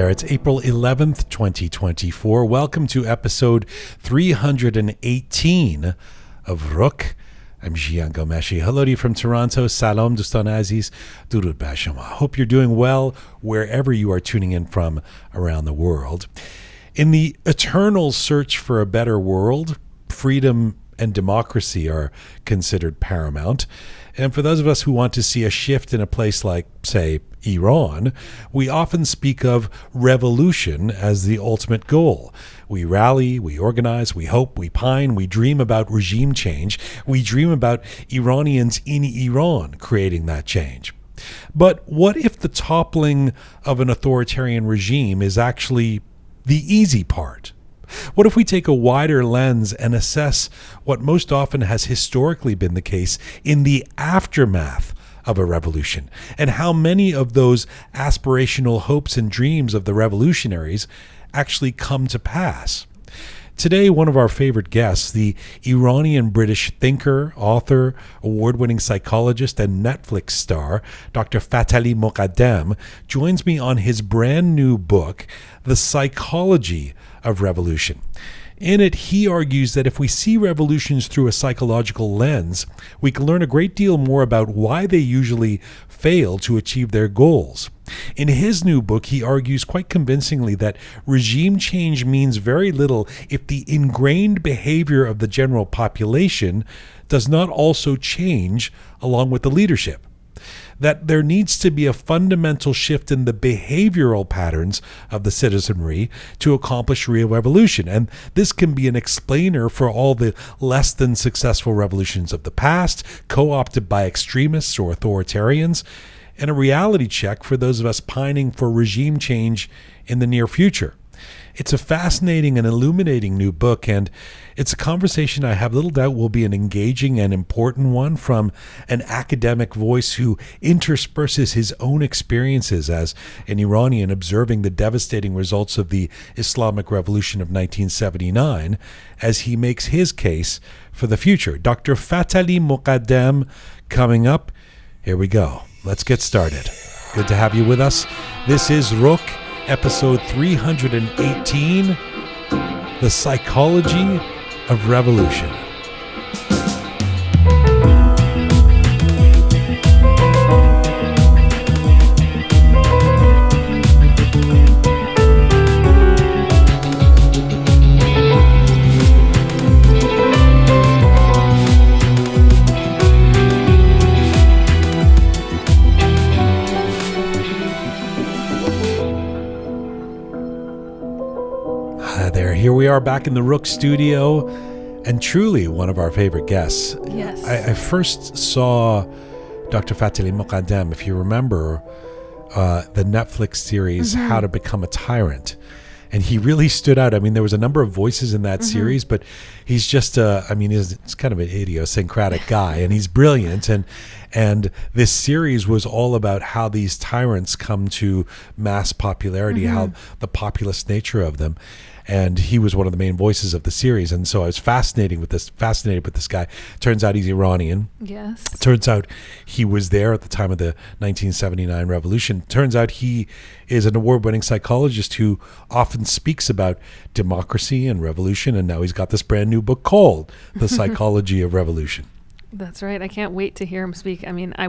there. It's April 11th, 2024. Welcome to episode 318 of Roqe. I'm Jian Gomeshi. Hello to you from Toronto. Salam, Dostan Aziz. Durud Bar Shoma. Hope you're doing well wherever you are tuning in from around the world. In the eternal search for a better world, freedom and democracy are considered paramount. And for those of us who want to see a shift in a place like, say, Iran, we often speak of revolution as the ultimate goal. We rally, we organize, we hope, we pine, we dream about regime change. We dream about Iranians in Iran creating that change. But what if the toppling of an authoritarian regime is actually the easy part? What if we take a wider lens and assess what most often has historically been the case in the aftermath of a revolution, and how many of those aspirational hopes and dreams of the revolutionaries actually come to pass? Today, one of our favorite guests, the Iranian-British thinker, author, award-winning psychologist, and Netflix star, Dr. Fathali Moghaddam, joins me on his brand new book, The Psychology of Revolution. In it, he argues that if we see revolutions through a psychological lens, we can learn a great deal more about why they usually fail to achieve their goals. In his new book, he argues quite convincingly that regime change means very little if the ingrained behaviour of the general population does not also change along with the leadership. That there needs to be a fundamental shift in the behavioral patterns of the citizenry to accomplish real revolution. And this can be an explainer for all the less than successful revolutions of the past, co-opted by extremists or authoritarians, and a reality check for those of us pining for regime change in the near future. It's a fascinating and illuminating new book, and it's a conversation I have little doubt will be an engaging and important one from an academic voice who intersperses his own experiences as an Iranian observing the devastating results of the Islamic Revolution of 1979 as he makes his case for the future. Dr. Fathali Moghaddam coming up. Here we go. Let's get started. Good to have you with us. This is Roqe, episode 318, The Psychology of Revolution. Here we are back in the Roqe studio, and truly one of our favorite guests. Yes. I first saw Dr. Fathali Moghaddam, if you remember, the Netflix series, How to Become a Tyrant. And he really stood out. I mean, there was a number of voices in that series, but he's just, he's kind of an idiosyncratic guy, and he's brilliant. And this series was all about how these tyrants come to mass popularity, how the populist nature of them. And he was one of the main voices of the series. And so I was fascinated with this guy. Turns out he's Iranian. Yes. Turns out he was there at the time of the 1979 revolution. Turns out he is an award-winning psychologist who often speaks about democracy and revolution. And now he's got this brand new book called The Psychology of Revolution. That's right. I can't wait to hear him speak. I mean, I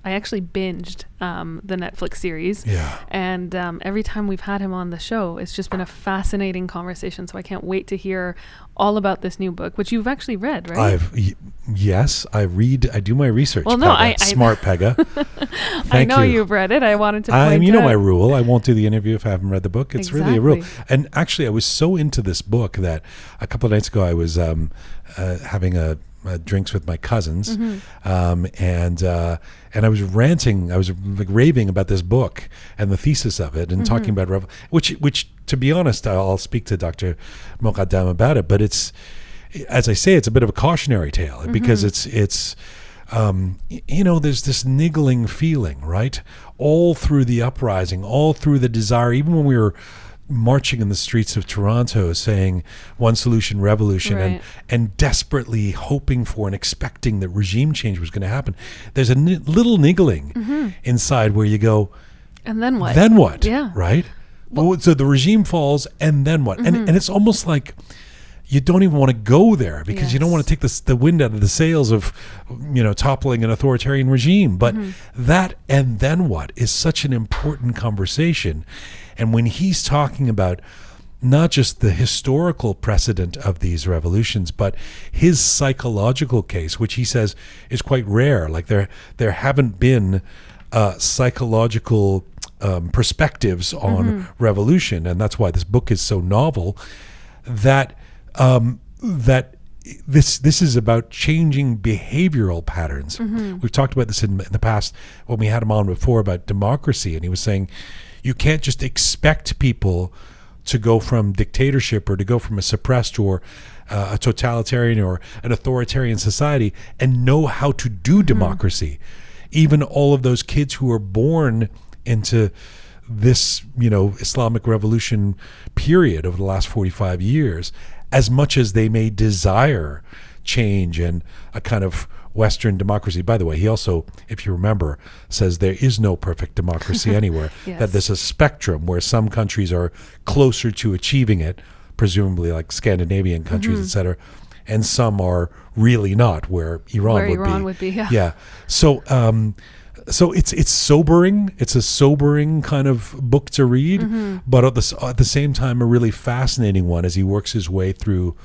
actually binged the Netflix series. Yeah. And every time we've had him on the show, it's just been a fascinating conversation. So I can't wait to hear all about this new book, which you've actually read, right? Yes, I do my research. Well, no, Pegah. Smart Pegah. I know you've read it. I wanted to point out. You know my rule. I won't do the interview if I haven't read the book. It's really a rule. And actually, I was so into this book that a couple of nights ago I was having drinks with my cousins, and I was ranting. I was like raving about this book and the thesis of it, and talking about which to be honest, I'll speak to Dr. Moghaddam about it. But it's, as I say, it's a bit of a cautionary tale because it's there's this niggling feeling, right, all through the uprising, all through the desire, even when we were marching in the streets of Toronto saying one solution, revolution, right, and desperately hoping for and expecting that regime change was going to happen. There's a little niggling inside where you go, and then what? Then what? Yeah. Right? So the regime falls, and then what? And it's almost like you don't even want to go there because you don't want to take the wind out of the sails of, toppling an authoritarian regime. But that and then what is such an important conversation. And when he's talking about not just the historical precedent of these revolutions, but his psychological case, which he says is quite rare. Like there haven't been psychological perspectives on revolution, and that's why this book is so novel. That this is about changing behavioral patterns. We've talked about this in the past when we had him on before about democracy, and he was saying you can't just expect people to go from dictatorship or to go from a suppressed or a totalitarian or an authoritarian society and know how to do democracy. Even all of those kids who are born into this, Islamic revolution period over the last 45 years, as much as they may desire change and a kind of Western democracy. By the way, he also, if you remember, says there is no perfect democracy anywhere, that there's a spectrum where some countries are closer to achieving it, presumably like Scandinavian countries, et cetera, and some are really not, where Iran would be. Yeah. So it's sobering. It's a sobering kind of book to read, but at the same time, a really fascinating one as he works his way through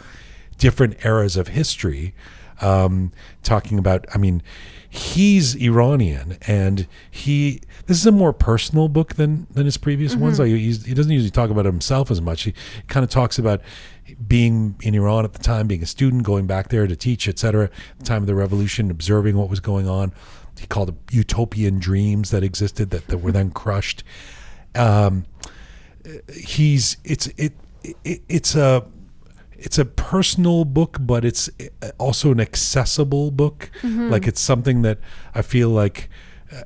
different eras of history. Talking about, he's Iranian, and this is a more personal book than his previous ones. Like he doesn't usually talk about himself as much. He kind of talks about being in Iran at the time, being a student, going back there to teach, etc. At the time of the revolution, observing what was going on. He called it utopian dreams that existed that were then crushed. It's a personal book, but it's also an accessible book. Like it's something that I feel like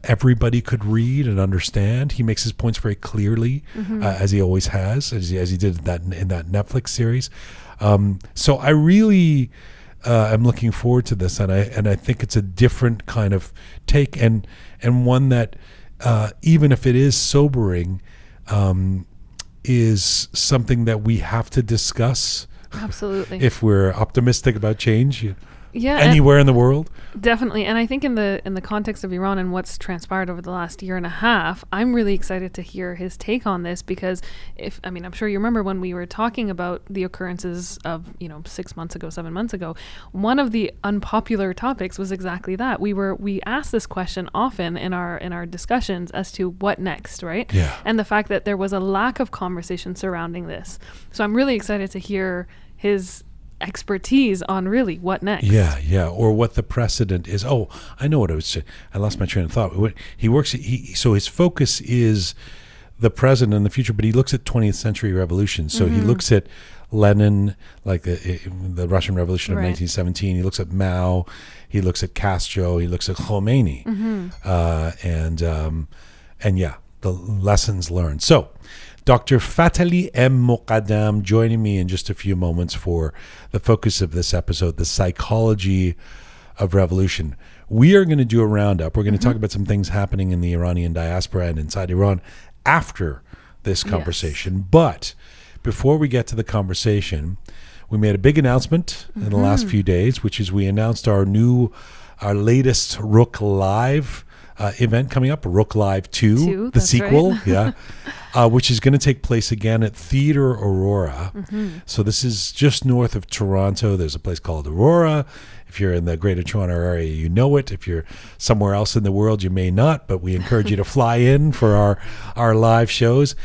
everybody could read and understand. He makes his points very clearly, as he always has, as he did in that Netflix series. So I really am looking forward to this, and I think it's a different kind of take, and one that even if it is sobering, is something that we have to discuss. Absolutely. If we're optimistic about change anywhere in the world. Definitely. And I think in the context of Iran and what's transpired over the last year and a half, I'm really excited to hear his take on this, because I'm sure you remember when we were talking about the occurrences of, 6 months ago, 7 months ago, one of the unpopular topics was exactly that. We asked this question often in our discussions as to what next, right? Yeah. And the fact that there was a lack of conversation surrounding this. So I'm really excited to hear his expertise on really what next. Yeah, or what the precedent is. Oh, I know what I was saying. I lost my train of thought. So his focus is the present and the future, but he looks at 20th century revolutions. So he looks at Lenin, like the Russian Revolution of 1917. He looks at Mao. He looks at Castro. He looks at Khomeini, and the lessons learned. So Dr. Fathali Moghaddam joining me in just a few moments for the focus of this episode, the psychology of revolution. We are going to do a roundup. We're going to talk about some things happening in the Iranian diaspora and inside Iran after this conversation. Yes. But before we get to the conversation, we made a big announcement in the last few days, which is we announced our latest Roqe Live event coming up, Roqe Live 2, the sequel, right. Which is going to take place again at Theatre Aurora. So this is just north of Toronto. There's a place called Aurora. If you're in the Greater Toronto area, you know it. If you're somewhere else in the world, you may not, but we encourage you to fly in for our live shows.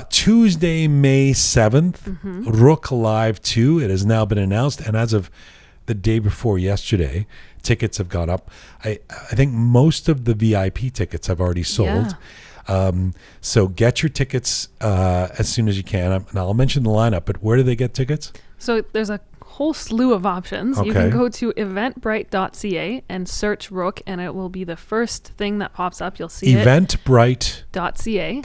Tuesday, May 7th, Roqe Live 2. It has now been announced, and as of the day before yesterday, tickets have gone up. I think most of the VIP tickets have already sold. So get your tickets as soon as you can. And I'll mention the lineup, but where do they get tickets? So there's a whole slew of options. Okay. You can go to eventbrite.ca and search Roqe, and it will be the first thing that pops up. You'll see eventbrite.ca.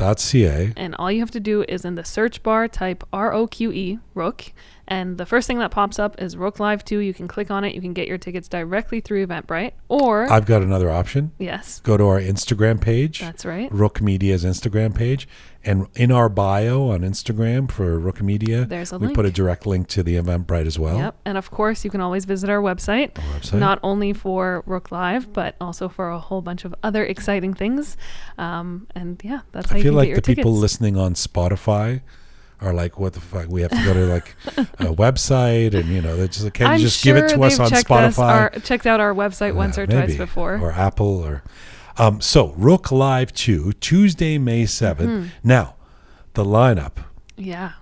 And all you have to do is in the search bar type ROQE, Roqe, And the first thing that pops up is Roqe Live 2. You can click on it. You can get your tickets directly through Eventbrite. Or I've got another option. yes, Go to our Instagram page. that's right. Roqe Media's Instagram page. And in our bio on Instagram for Roqe Media, There's a we link. put a direct link to the Eventbrite as well. Yep. And of course, you can always visit our website, not only for Roqe Live, but also for a whole bunch of other exciting things. And yeah, that's how I you feel can like get your the tickets. people listening on Spotify are like, what the fuck? We have to go to like a website, and they're just like, can you just give it to us on Spotify? Checked out our website once or twice Maybe. before. Or Apple, or so Roqe Live 2, Tuesday, May 7th. Now, the lineup. Yeah.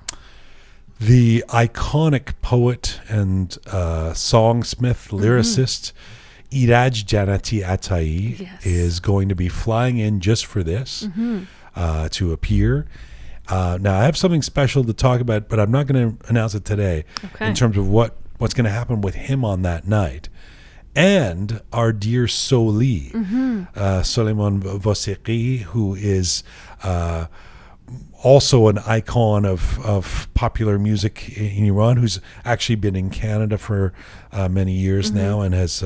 The iconic poet and songsmith, lyricist Iraj Janati Atai is going to be flying in just for this to appear. Now, I have something special to talk about, but I'm not going to announce it today in terms of what's going to happen with him on that night. And our dear Soli, Soleiman Vosseqi, who is also an icon of popular music in Iran, who's actually been in Canada for many years now and has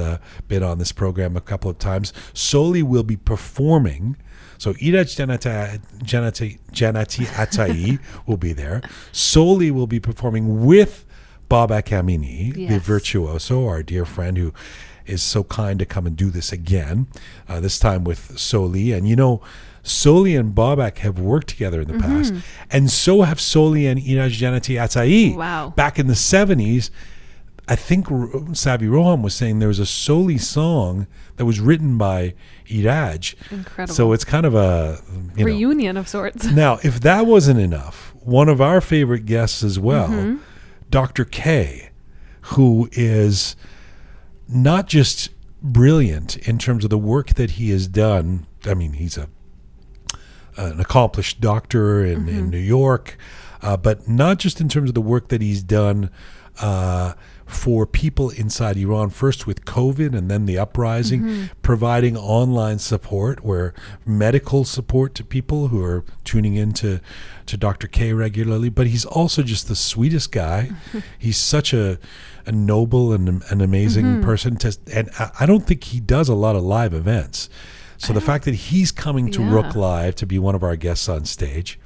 been on this program a couple of times. Soli will be performing. So Iraj Janati Atai will be there. Soli will be performing with Babak Amini, the virtuoso, our dear friend who is so kind to come and do this again, this time with Soli. And Soli and Babak have worked together in the past, and so have Soli and Iraj Janati Atai. Wow. Back in the 70s, I think Savi Roham was saying there was a Soli song that was written by Iraj. Incredible. So it's kind of a reunion of sorts. Now, if that wasn't enough, one of our favorite guests as well, Dr. K, who is not just brilliant in terms of the work that he has done. I mean, he's an accomplished doctor in New York, but not just in terms of the work that he's done for people inside Iran, first with COVID and then the uprising, providing online support, where medical support to people who are tuning in to Dr. K regularly. But he's also just the sweetest guy. He's such a noble and an amazing person. And I don't think he does a lot of live events. So the fact that he's coming to Roqe Live to be one of our guests on stage,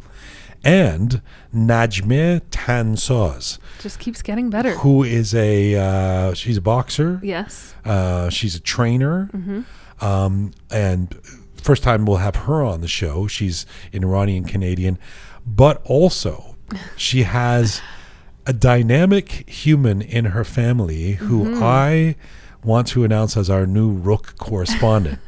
and Najmeh Tansaz just keeps getting better. Who is she's a boxer. Yes. She's a trainer. And first time we'll have her on the show. She's an Iranian Canadian, but also she has a dynamic human in her family who I want to announce as our new Roqe correspondent.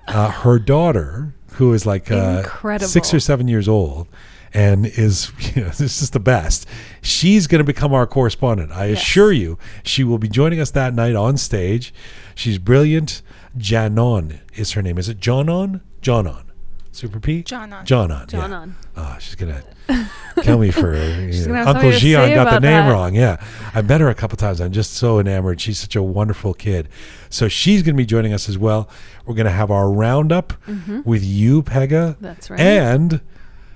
Her daughter, who is like 6 or 7 years old and is, this is the best. She's going to become our correspondent. I assure you, she will be joining us that night on stage. She's brilliant. Janon is her name. Is it Janon? Janon. Super P? Janon. Janon. Janon. Oh, she's going to kill me for something Uncle to Jian say got the about name that. wrong. Yeah. I've met her a couple times. I'm just so enamored. She's such a wonderful kid. So she's going to be joining us as well. We're going to have our roundup with you, Pegah. That's right. And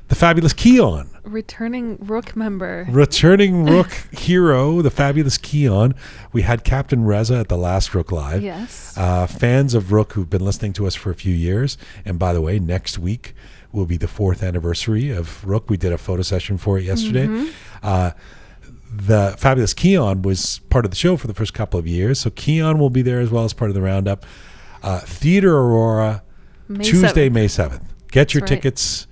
the fabulous Keon. Returning Roqe member. Returning Roqe hero, the fabulous Keon. We had Captain Reza at the last Roqe Live. Yes. Fans of Roqe who've been listening to us for a few years. And by the way, next week will be the 4th anniversary of Roqe. We did a photo session for it yesterday. The fabulous Keon was part of the show for the first couple of years. So Keon will be there as well as part of the roundup. Theater Aurora, Tuesday, May 7th. Get your tickets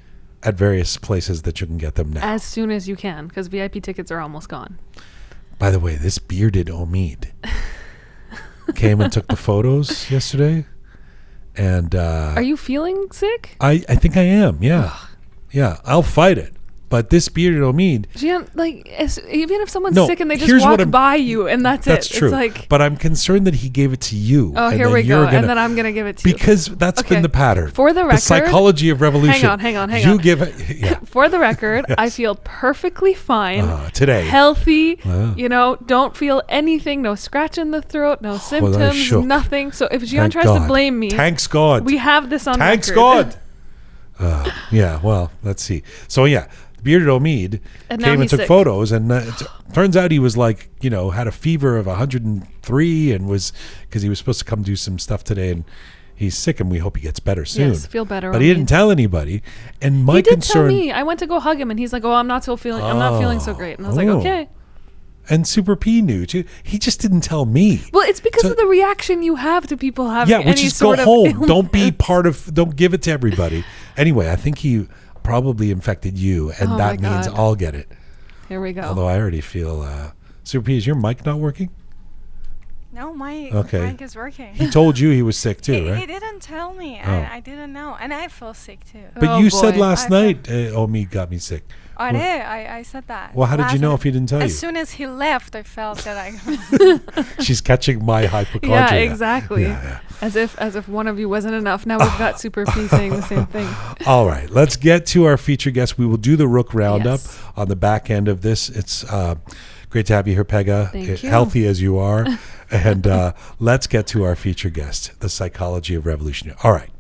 at various places that you can get them now. As soon as you can, because VIP tickets are almost gone. By the way, this bearded Omid came and took the photos yesterday. And are you feeling sick? I think I am, yeah. Yeah, I'll fight it. But this bearded Omid... Jian, even if someone's sick and they just walk by you and that's it. That's true. It's like, but I'm concerned that he gave it to you. Oh, here we go. And then I'm going to give it to you. Because that's been the pattern. For the record... The psychology of revolution. Hang on. You give it... Yeah. For the record, I feel perfectly fine. Today. Healthy. Don't feel anything. No scratch in the throat. No symptoms. Nothing. So if Jian tries to blame me... Thanks God. We have this on Thanks record. God. Yeah, well, let's see. So, yeah. bearded Omid And now came and he's took sick. photos, and turns out he was like, had a fever of 103 and was, because he was supposed to come do some stuff today, and he's sick, and we hope he gets better soon. Yes, feel better. But he didn't tell anybody. And my he did concern, tell me. I went to go hug him, and he's like, "Oh, I'm not feeling so great." And I was like, Oh. "Okay." and Super P knew too. He just didn't tell me. Well, it's because So- of the reaction you have to people having Yeah, which any is go sort of home. Don't be illness. don't give it to everybody. Anyway, I think he probably infected you, and Oh that my means God. I'll get it. Here we go. Although I already feel, Super P, is your mic not working? No, my Okay. mic is working. He told you he was sick too, He right? didn't tell me. Oh. I didn't know. And I feel sick too. But Oh, you said boy. last I night, Omi got me sick. I did. I said that. Well, how did you last know night. if he didn't tell As you? soon as he left, I felt that I. She's catching my hypochondria. Yeah, exactly. Yeah. As if one of you wasn't enough. Now we've got Super P saying the same thing. All right, let's get to our feature guest. We will do the Roqe Roundup Yes. on the back end of this. It's great to have you here, Pegah. Thank you. Healthy as you are. And let's get to our feature guest, the psychology of revolution. All right.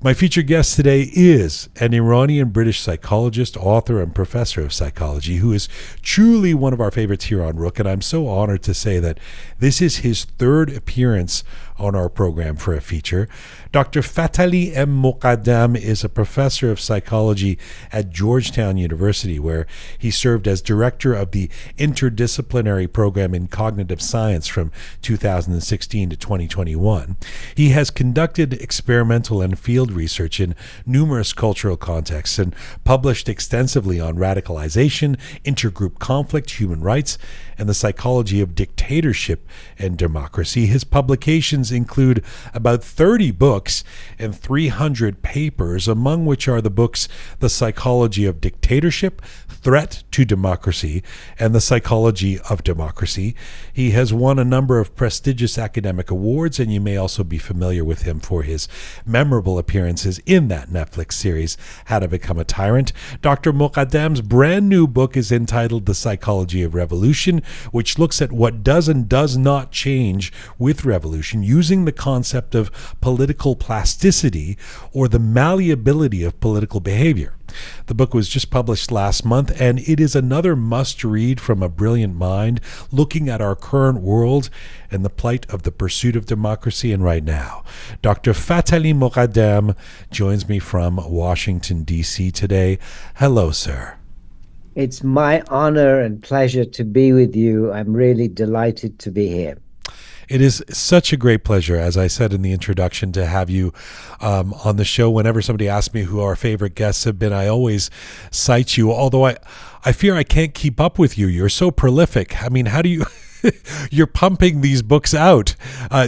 My featured guest today is an Iranian-British psychologist, author, and professor of psychology who is truly one of our favorites here on Roqe, and I'm so honored to say that this is his third appearance on our program for a feature. Dr. Fathali Moghaddam is a professor of psychology at Georgetown University, where he served as director of the interdisciplinary program in cognitive science from 2016 to 2021. He has conducted experimental and field research in numerous cultural contexts and published extensively on radicalization, intergroup conflict, human rights, and the psychology of dictatorship and democracy. His publications include about 30 books and 300 papers, among which are the books The Psychology of Dictatorship, Threat to Democracy, and The Psychology of Democracy. He has won a number of prestigious academic awards, and you may also be familiar with him for his memorable appearances in that Netflix series, How to Become a Tyrant. Dr. Moghaddam's brand new book is entitled The Psychology of Revolution, which looks at what does and does not change with revolution using the concept of political plasticity, or the malleability of political behavior. The book was just published last month, and it is another must-read from a brilliant mind, looking at our current world and the plight of the pursuit of democracy and right now. Dr. Fathali Moghaddam joins me from Washington, D.C. today. Hello, sir. It's my honor and pleasure to be with you. I'm really delighted to be here. It is such a great pleasure, as I said in the introduction, to have you on the show. Whenever somebody asks me who our favorite guests have been, I always cite you, although I fear I can't keep up with you. You're so prolific. I mean, how do you... You're pumping these books out.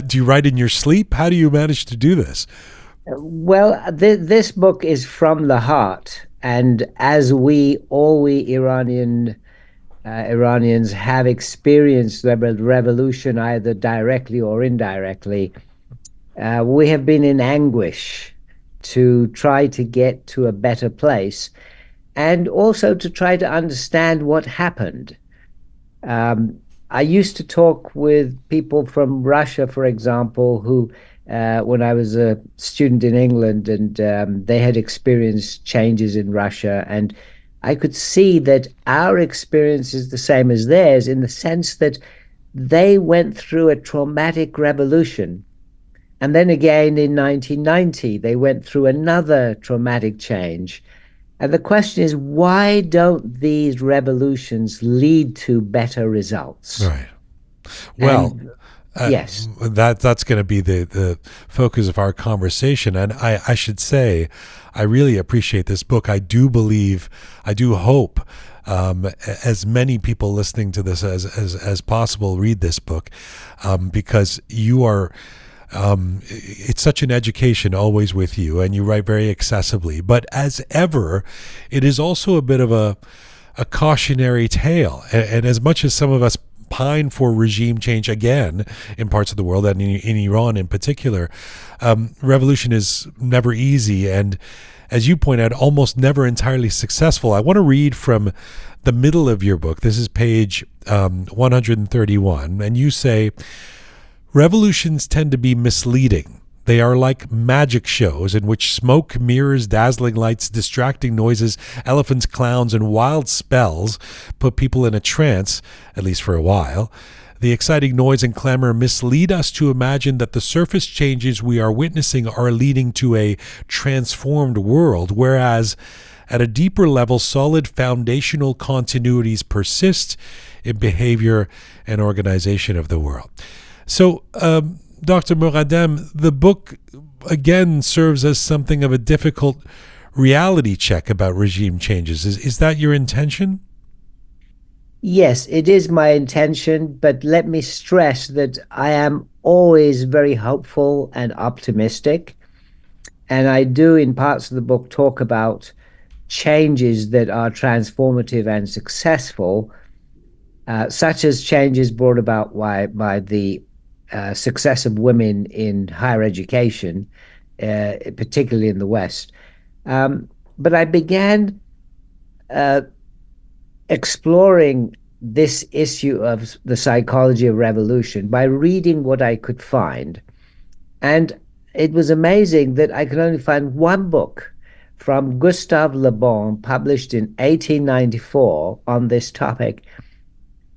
Do you write in your sleep? How do you manage to do this? Well, this book is from the heart. And as all we Iranians have experienced the revolution either directly or indirectly, we have been in anguish to try to get to a better place and also to try to understand what happened. I used to talk with people from Russia, for example, who, when I was a student in England, and they had experienced changes in Russia, and I could see that our experience is the same as theirs in the sense that they went through a traumatic revolution. And then again in 1990, they went through another traumatic change. And the question is, why don't these revolutions lead to better results? Right. Well, yes, that's going to be the focus of our conversation. And I should say, I really appreciate this book. I do hope as many people listening to this as possible read this book, because you are... it's such an education always with you, and you write very accessibly. But as ever, it is also a bit of a cautionary tale. And as much as some of us pine for regime change again in parts of the world, and in Iran in particular, revolution is never easy, and as you point out, almost never entirely successful. I want to read from the middle of your book. This is page 131, and you say, "Revolutions tend to be misleading. They are like magic shows in which smoke, mirrors, dazzling lights, distracting noises, elephants, clowns, and wild spells put people in a trance, at least for a while. The exciting noise and clamor mislead us to imagine that the surface changes we are witnessing are leading to a transformed world, whereas at a deeper level, solid foundational continuities persist in behavior and organization of the world. So, Dr. Moghaddam, the book again serves as something of a difficult reality check about regime changes. Is that your intention? Yes, it is my intention, but let me stress that I am always very hopeful and optimistic. And I do, in parts of the book, talk about changes that are transformative and successful, such as changes brought about by the success of women in higher education, particularly in the West. But I began exploring this issue of the psychology of revolution by reading what I could find. And it was amazing that I could only find one book from Gustave Le Bon, published in 1894, on this topic.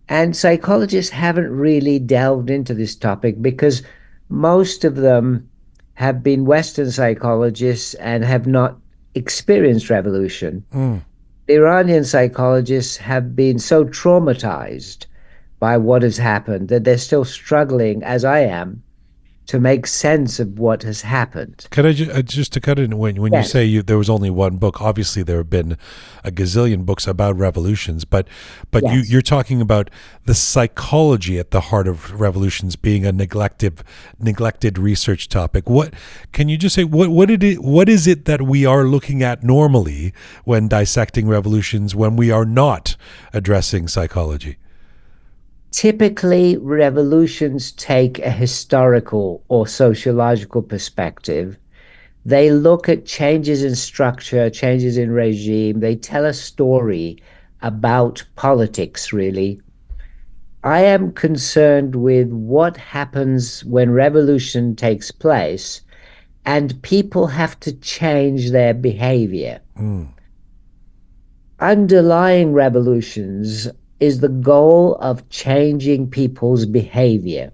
And psychologists haven't really delved into this topic because most of them have been Western psychologists and have not experienced revolution. The Iranian psychologists have been so traumatized by what has happened that they're still struggling, as I am, to make sense of what has happened. Could I just to cut in, when you say there was only one book, obviously there have been a gazillion books about revolutions, but yes, you're talking about the psychology at the heart of revolutions being a neglected research topic. What can you just say? What is it that we are looking at normally when dissecting revolutions when we are not addressing psychology? Typically, revolutions take a historical or sociological perspective. They look at changes in structure, changes in regime. They tell a story about politics, really. I am concerned with what happens when revolution takes place and people have to change their behavior. Underlying revolutions is the goal of changing people's behavior.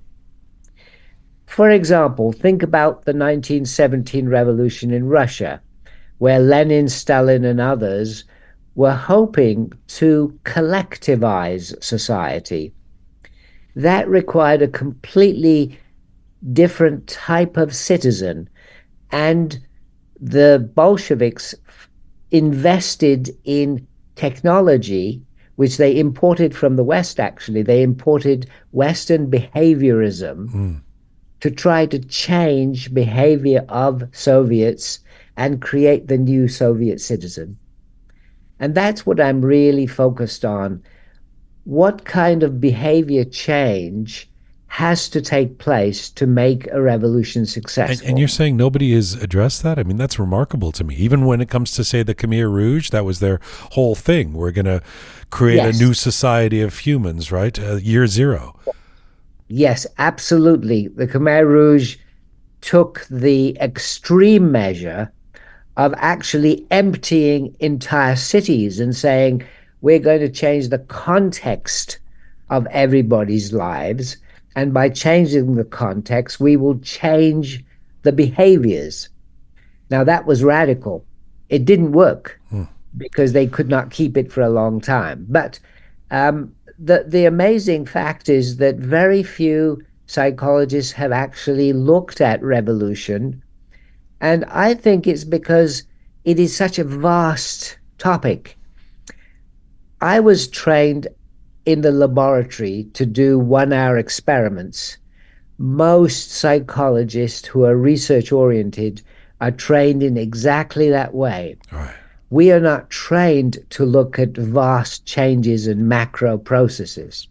For example, think about the 1917 revolution in Russia, where Lenin, Stalin, and others were hoping to collectivize society. That required a completely different type of citizen, and the Bolsheviks invested in technology, which they imported from the West, actually. They imported Western behaviorism to try to change behavior of Soviets and create the new Soviet citizen. And that's what I'm really focused on. What kind of behavior change has to take place to make a revolution successful? And you're saying nobody has addressed that? I mean, that's remarkable to me. Even when it comes to, say, the Khmer Rouge, that was their whole thing. We're going to create a new society of humans, right? Year zero. Yes, absolutely. The Khmer Rouge took the extreme measure of actually emptying entire cities and saying, we're going to change the context of everybody's lives. And by changing the context, we will change the behaviors. Now, that was radical. It didn't work because they could not keep it for a long time. But the amazing fact is that very few psychologists have actually looked at revolution. And I think it's because it is such a vast topic. I was trained in the laboratory to do 1-hour experiments. Most psychologists who are research-oriented are trained in exactly that way. Right. We are not trained to look at vast changes in macro processes.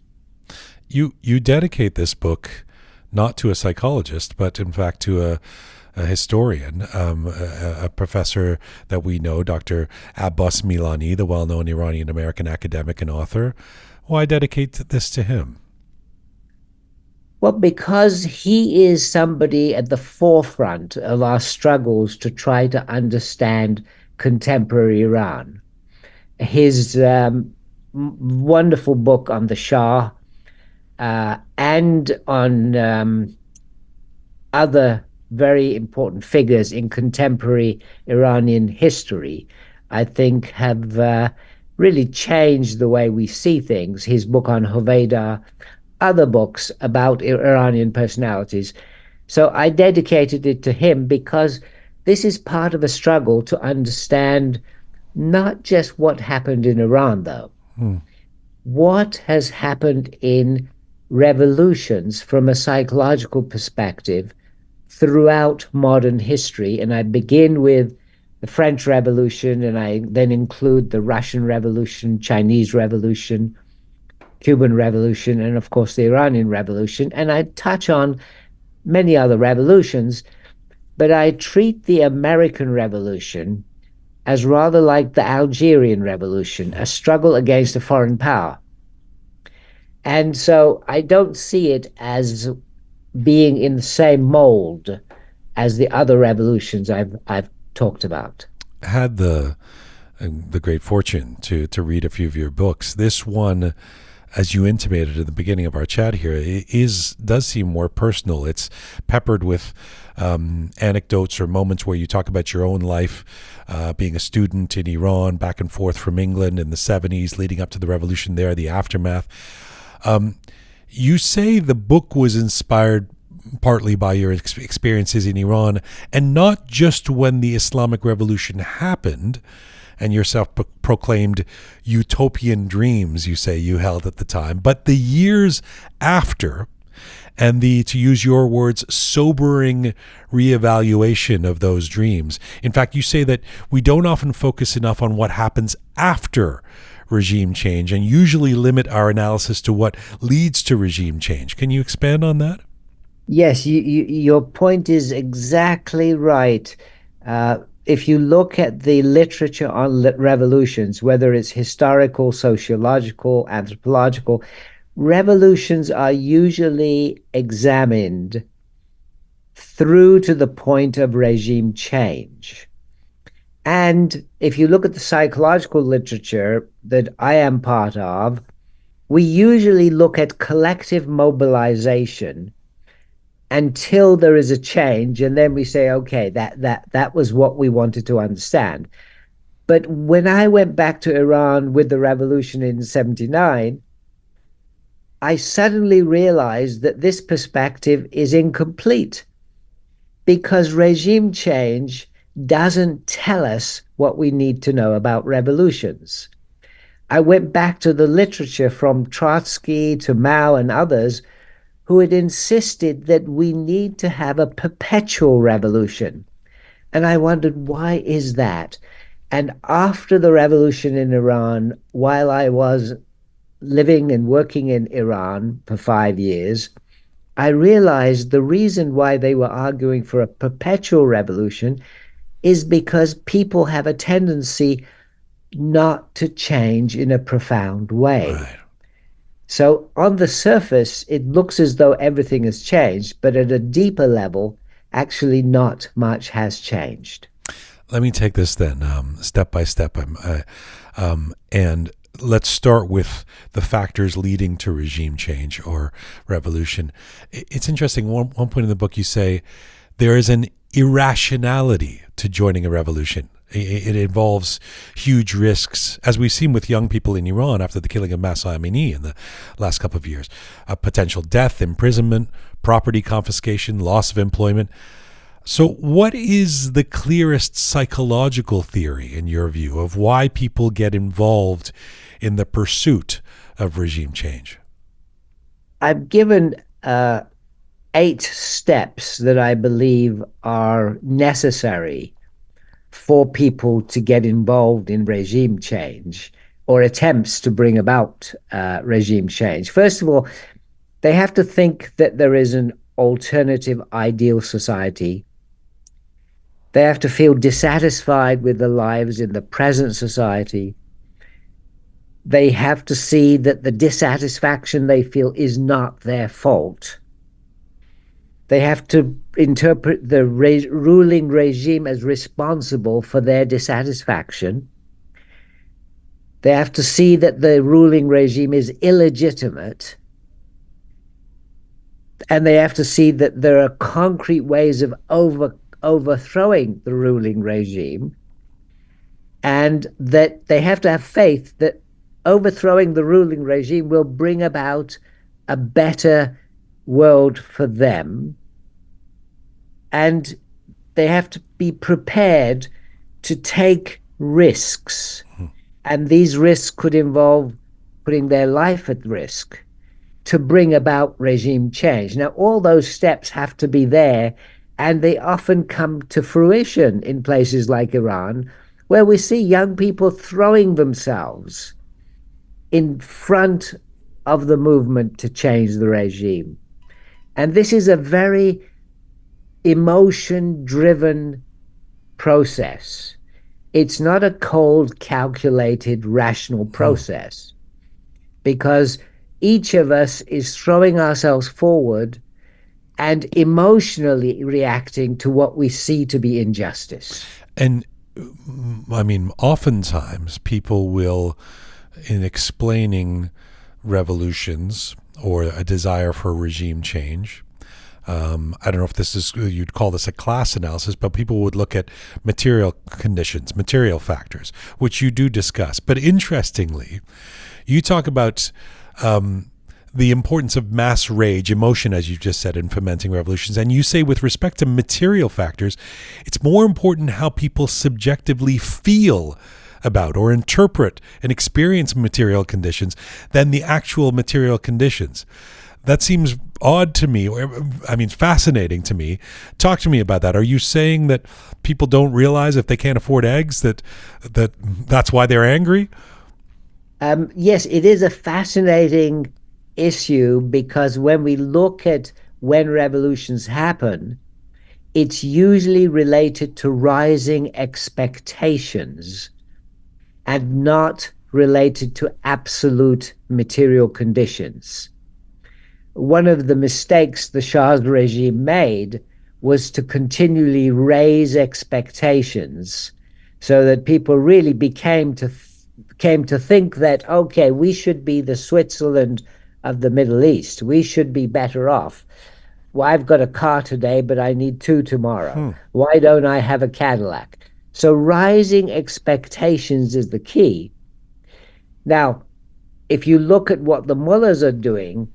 You dedicate this book not to a psychologist, but in fact to a historian, a professor that we know, Dr. Abbas Milani, the well-known Iranian-American academic and author. Why dedicate this to him? Well, because he is somebody at the forefront of our struggles to try to understand contemporary Iran. His wonderful book on the Shah and on other very important figures in contemporary Iranian history, I think, have really changed the way we see things. His book on Hoveyda, other books about Iranian personalities. So I dedicated it to him because this is part of a struggle to understand not just what happened in Iran, though, what has happened in revolutions from a psychological perspective throughout modern history. And I begin with the French Revolution, and I then include the Russian Revolution, Chinese Revolution, Cuban Revolution, and of course the Iranian Revolution. And I touch on many other revolutions, but I treat the American Revolution as rather like the Algerian Revolution, a struggle against a foreign power. And so I don't see it as being in the same mold as the other revolutions I've talked about. Had the great fortune to read a few of your books. This one, as you intimated at the beginning of our chat here, does seem more personal. It's peppered with anecdotes or moments where you talk about your own life, being a student in Iran, back and forth from England in the 70s, leading up to the revolution there, the aftermath. You say the book was inspired partly by your experiences in Iran, and not just when the Islamic Revolution happened and your self-proclaimed utopian dreams, you say, you held at the time, but the years after, and the, to use your words, sobering reevaluation of those dreams. In fact, you say that we don't often focus enough on what happens after regime change and usually limit our analysis to what leads to regime change. Can you expand on that? Yes, your point is exactly right. If you look at the literature on revolutions, whether it's historical, sociological, anthropological, revolutions are usually examined through to the point of regime change. And if you look at the psychological literature that I am part of, we usually look at collective mobilization until there is a change, and then we say, okay, that was what we wanted to understand. But when I went back to Iran with the revolution in 79, I suddenly realized that this perspective is incomplete because regime change doesn't tell us what we need to know about revolutions. I went back to the literature from Trotsky to Mao and others who had insisted that we need to have a perpetual revolution. And I wondered, why is that? And after the revolution in Iran, while I was living and working in Iran for 5 years, I realized the reason why they were arguing for a perpetual revolution is because people have a tendency not to change in a profound way. Right. So on the surface, it looks as though everything has changed, but at a deeper level, actually not much has changed. Let me take this then, step by step. And let's start with the factors leading to regime change or revolution. It's interesting. One point in the book, you say there is an irrationality to joining a revolution. It involves huge risks, as we've seen with young people in Iran after the killing of Mahsa Amini in the last couple of years. Potential death, imprisonment, property confiscation, loss of employment. So what is the clearest psychological theory, in your view, of why people get involved in the pursuit of regime change? I've given 8 steps that I believe are necessary for people to get involved in regime change or attempts to bring about regime change. First of all, they have to think that there is an alternative ideal society. They have to feel dissatisfied with their lives in the present society. They have to see that the dissatisfaction they feel is not their fault. They have to interpret the ruling regime as responsible for their dissatisfaction. They have to see that the ruling regime is illegitimate. And they have to see that there are concrete ways of overthrowing the ruling regime, and that they have to have faith that overthrowing the ruling regime will bring about a better world for them. And they have to be prepared to take risks. And these risks could involve putting their life at risk to bring about regime change. Now, all those steps have to be there, and they often come to fruition in places like Iran, where we see young people throwing themselves in front of the movement to change the regime. And this is a very emotion-driven process. It's not a cold, calculated, rational process, because each of us is throwing ourselves forward and emotionally reacting to what we see to be injustice. And I mean, oftentimes people will, in explaining revolutions or a desire for regime change, I don't know if this is, you'd call this a class analysis, but people would look at material conditions, material factors, which you do discuss. But interestingly, you talk about the importance of mass rage, emotion, as you just said, in fomenting revolutions. And you say with respect to material factors, it's more important how people subjectively feel about or interpret and experience material conditions than the actual material conditions. That seems odd to me, or I mean, fascinating to me. Talk to me about that. Are you saying that people don't realize if they can't afford eggs that's why they're angry? Yes, it is a fascinating issue, because when we look at when revolutions happen, it's usually related to rising expectations and not related to absolute material conditions. One of the mistakes the Shah's regime made was to continually raise expectations, so that people really came to think that, okay, we should be the Switzerland of the Middle East. We should be better off. Well, I've got a car today, but I need two tomorrow. Why don't I have a Cadillac? So rising expectations is the key. Now, if you look at what the mullahs are doing,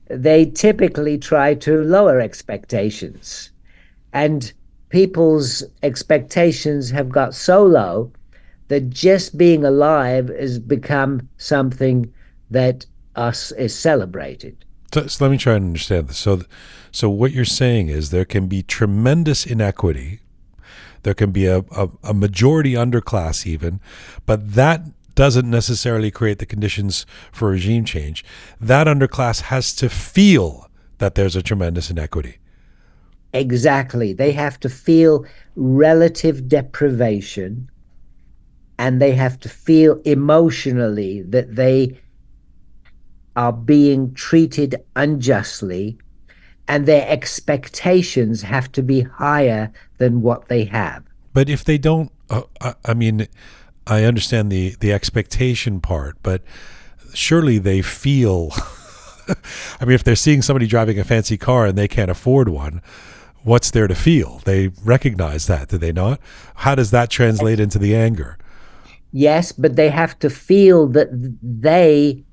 they typically try to lower expectations. And people's expectations have got so low that just being alive has become something that is celebrated. So let me try and understand this. So what you're saying is there can be tremendous inequity. There can be a majority underclass even, but that doesn't necessarily create the conditions for regime change. That underclass has to feel that there's a tremendous inequity. Exactly. They have to feel relative deprivation, and they have to feel emotionally that they are being treated unjustly, and their expectations have to be higher than what they have. But if they don't, I mean, I understand the expectation part, but surely they feel, I mean, if they're seeing somebody driving a fancy car and they can't afford one, what's there to feel? They recognize that, do they not? How does that translate into the anger? Yes, but they have to feel that they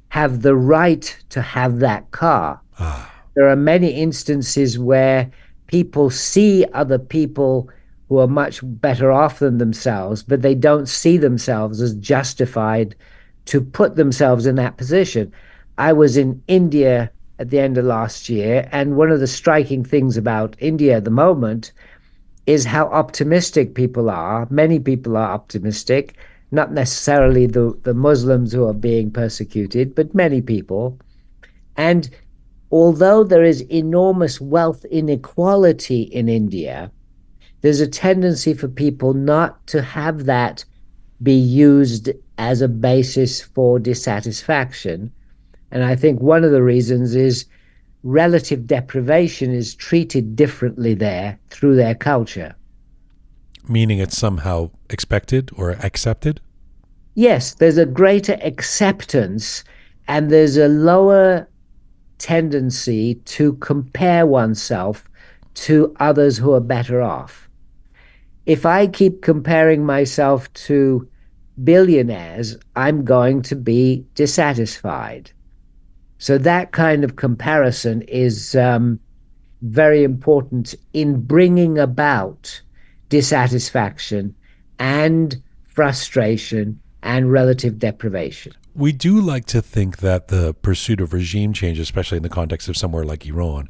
have the right to have that car. There are many instances where people see other people who are much better off than themselves, but they don't see themselves as justified to put themselves in that position. I was in India at the end of last year, and one of the striking things about India at the moment is how optimistic people are. Many people are optimistic, not necessarily the Muslims who are being persecuted, but many people. And although there is enormous wealth inequality in India, there's a tendency for people not to have that be used as a basis for dissatisfaction. And I think one of the reasons is relative deprivation is treated differently there through their culture. Meaning it's somehow expected or accepted? Yes, there's a greater acceptance and there's a lower tendency to compare oneself to others who are better off. If I keep comparing myself to billionaires, I'm going to be dissatisfied. So that kind of comparison is very important in bringing about dissatisfaction and frustration and relative deprivation. We do like to think that the pursuit of regime change, especially in the context of somewhere like Iran,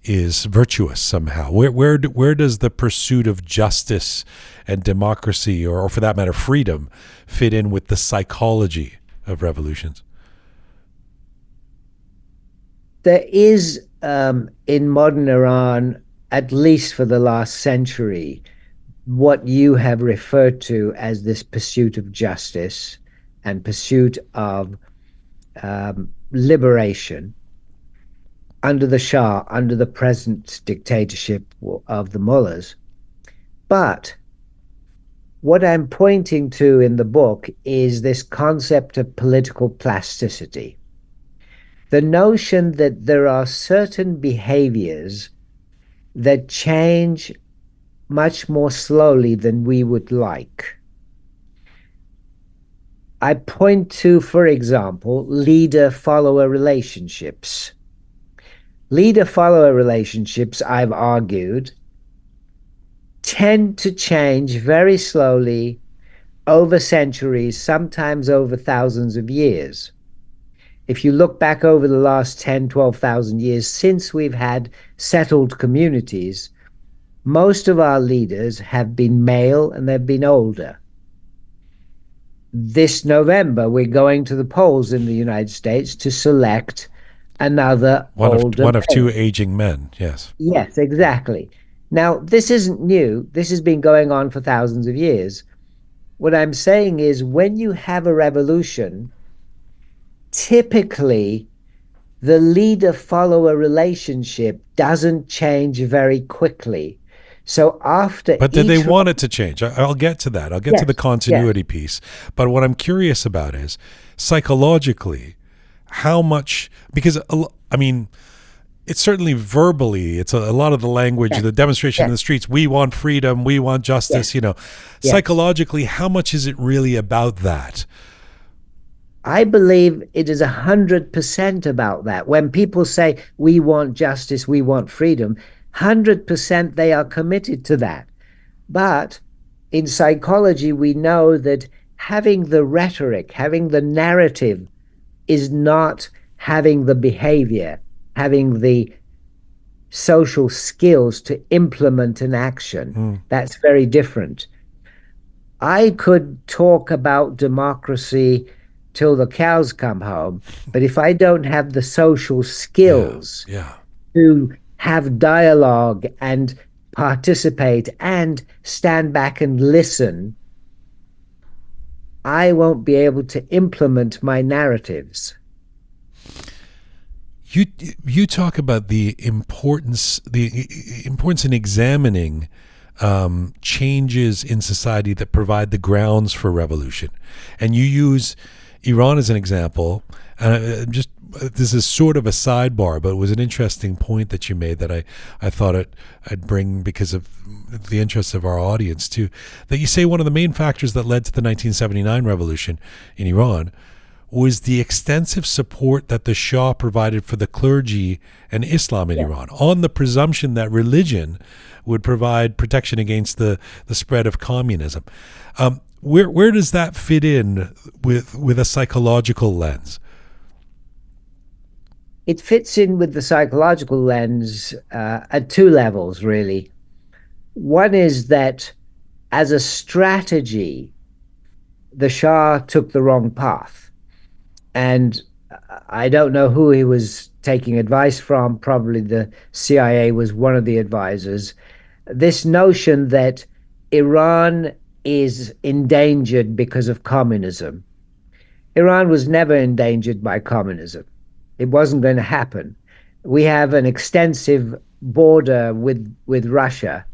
is virtuous somehow. Where does the pursuit of justice and democracy, or for that matter, freedom, fit in with the psychology of revolutions? There is, in modern Iran, at least for the last century, what you have referred to as this pursuit of justice and pursuit of liberation under the Shah, under the present dictatorship of the mullahs. But what I'm pointing to in the book is this concept of political plasticity. The notion that there are certain behaviors that change much more slowly than we would like. I point to, for example, leader-follower relationships. Leader-follower relationships, I've argued, tend to change very slowly over centuries, sometimes over thousands of years. If you look back over the last 10, 12,000 years since we've had settled communities, most of our leaders have been male and they've been older. This November, we're going to the polls in the United States to select another older one of two aging men, yes. Yes, exactly. Now, this isn't new. This has been going on for thousands of years. What I'm saying is when you have a revolution, typically the leader-follower relationship doesn't change very quickly. So after But did they want it to change? I'll get to that. I'll get to the continuity piece. But what I'm curious about is psychologically, how much, because I mean, it's certainly verbally, it's a lot of the language, the demonstration in the streets, we want freedom, we want justice, you know. Psychologically, how much is it really about that? I believe it is 100% about that. When people say we want justice, we want freedom, 100% they are committed to that. But in psychology, we know that having the rhetoric, having the narrative is not having the behavior, having the social skills to implement an action. That's very different. I could talk about democracy till the cows come home, but if I don't have the social skills to have dialogue and participate and stand back and listen, I won't be able to implement my narratives. You talk about the importance in examining changes in society that provide the grounds for revolution, and you use Iran as an example. This is sort of a sidebar, but it was an interesting point that you made that I thought I'd bring because of the interests of our audience too. That you say one of the main factors that led to the 1979 revolution in Iran was the extensive support that the Shah provided for the clergy and Islam in Iran, on the presumption that religion would provide protection against the spread of communism. Where does that fit in with a psychological lens? It fits in with the psychological lens at two levels, really. One is that as a strategy, the Shah took the wrong path. And I don't know who he was taking advice from. Probably the CIA was one of the advisors. This notion that Iran is endangered because of communism. Iran was never endangered by communism. It wasn't going to happen. We have an extensive border with Russia.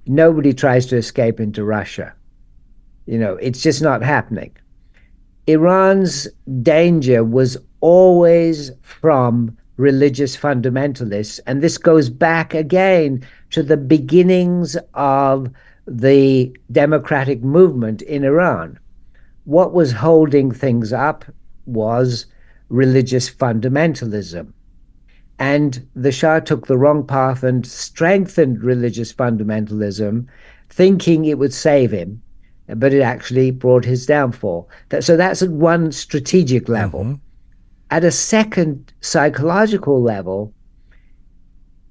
Nobody tries to escape into Russia. It's just not happening. Iran's danger was always from religious fundamentalists. And this goes back again to the beginnings of the democratic movement in Iran. What was holding things up was religious fundamentalism. And the Shah took the wrong path and strengthened religious fundamentalism, thinking it would save him, but it actually brought his downfall. So that's at one strategic level. Mm-hmm. At a second psychological level,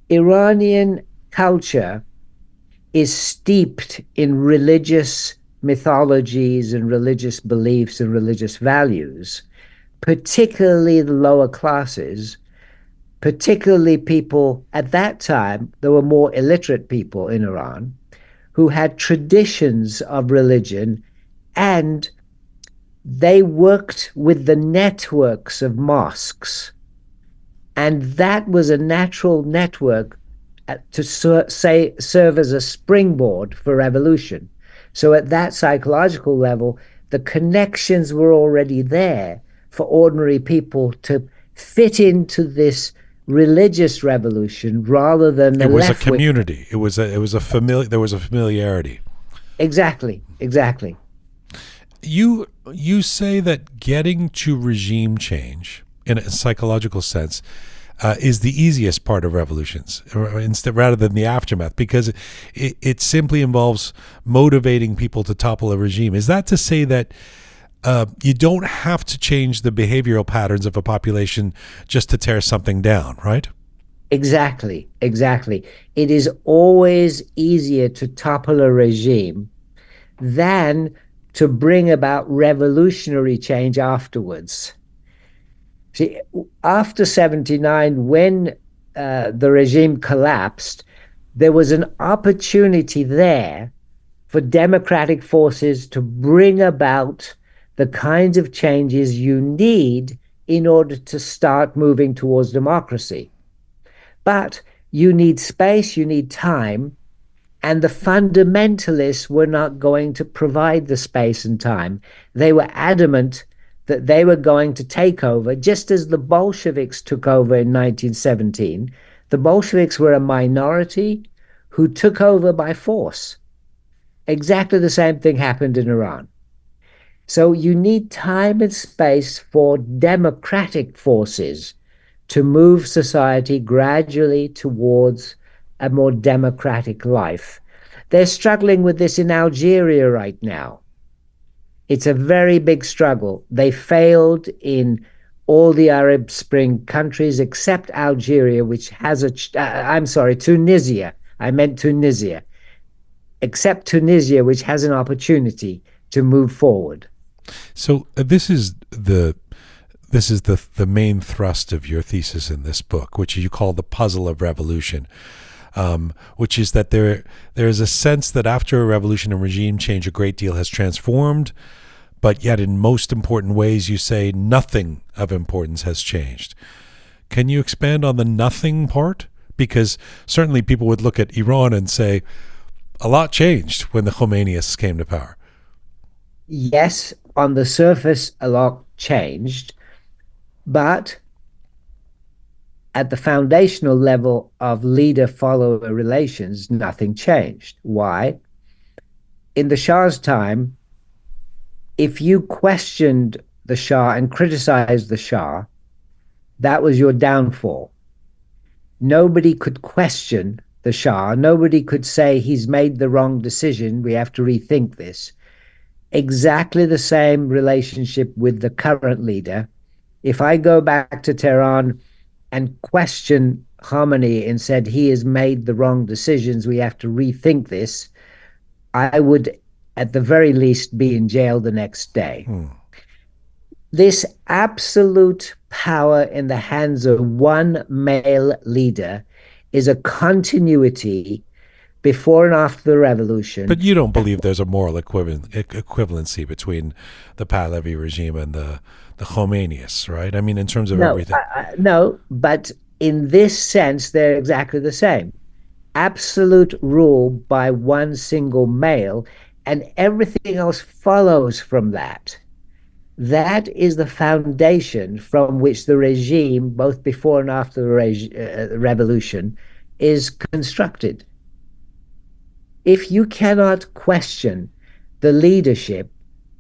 Iranian culture is steeped in religious mythologies and religious beliefs and religious values, particularly the lower classes, particularly people at that time. There were more illiterate people in Iran who had traditions of religion, and they worked with the networks of mosques. And that was a natural network to serve as a springboard for revolution. So at that psychological level, the connections were already there for ordinary people to fit into this religious revolution rather than the left. It was a community. It was a there was a familiarity. Exactly. You say that getting to regime change in a psychological sense is the easiest part of revolutions, rather than the aftermath, because it simply involves motivating people to topple a regime. Is that to say that you don't have to change the behavioral patterns of a population just to tear something down, right? Exactly. It is always easier to topple a regime than to bring about revolutionary change afterwards. See, after 79, when the regime collapsed, there was an opportunity there for democratic forces to bring about the kinds of changes you need in order to start moving towards democracy. But you need space, you need time, and the fundamentalists were not going to provide the space and time. They were adamant that they were going to take over, just as the Bolsheviks took over in 1917. The Bolsheviks were a minority who took over by force. Exactly the same thing happened in Iran. So you need time and space for democratic forces to move society gradually towards a more democratic life. They're struggling with this in Algeria right now. It's a very big struggle. They failed in all the Arab Spring countries except Algeria, which has Tunisia. I meant Tunisia. Except Tunisia, which has an opportunity to move forward. So this is the main thrust of your thesis in this book, which you call the puzzle of revolution, which is that there is a sense that after a revolution and regime change, a great deal has transformed, but yet in most important ways, you say nothing of importance has changed. Can you expand on the nothing part? Because certainly people would look at Iran and say, a lot changed when the Khomeinists came to power. Yes, on the surface, a lot changed, but at the foundational level of leader-follower relations, nothing changed. Why? In the Shah's time, if you questioned the Shah and criticized the Shah, that was your downfall. Nobody could question the Shah. Nobody could say he's made the wrong decision. We have to rethink this. Exactly the same relationship with the current leader. If I go back to Tehran and question Khamenei and said he has made the wrong decisions, we have to rethink this, I would at the very least be in jail the next day. This absolute power in the hands of one male leader is a continuity before and after the revolution. But you don't believe there's a moral equivalency between the Pahlavi regime and the Khomeinist, right? I mean, in terms of everything. No, but in this sense, they're exactly the same. Absolute rule by one single male, and everything else follows from that. That is the foundation from which the regime, both before and after the revolution, is constructed. If you cannot question the leadership,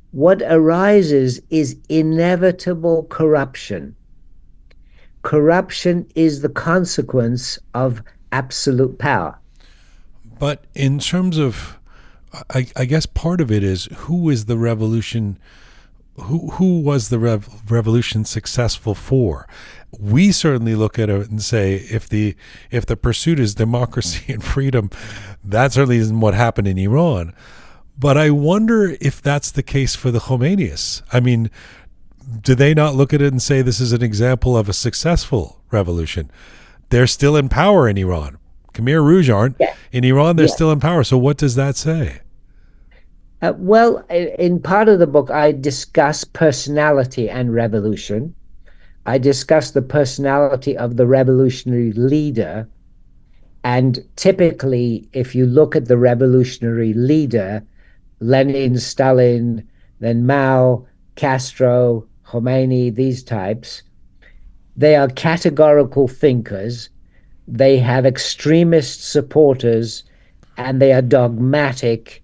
what arises is inevitable corruption. Corruption is the consequence of absolute power. But in terms of, I guess part of it is who is the revolution? Who was the revolution successful for? We certainly look at it and say, if the pursuit is democracy and freedom, that certainly isn't what happened in Iran. But I wonder if that's the case for the Khomeinists. I mean, do they not look at it and say this is an example of a successful revolution? They're still in power in Iran. Khmer Rouge aren't. Yeah. In Iran, they're Yeah. still in power. So what does that say? Well, in part of the book, I discuss personality and revolution. I discuss the personality of the revolutionary leader. And typically, if you look at the revolutionary leader, Lenin, Stalin, then Mao, Castro, Khomeini, these types, they are categorical thinkers. They have extremist supporters, and they are dogmatic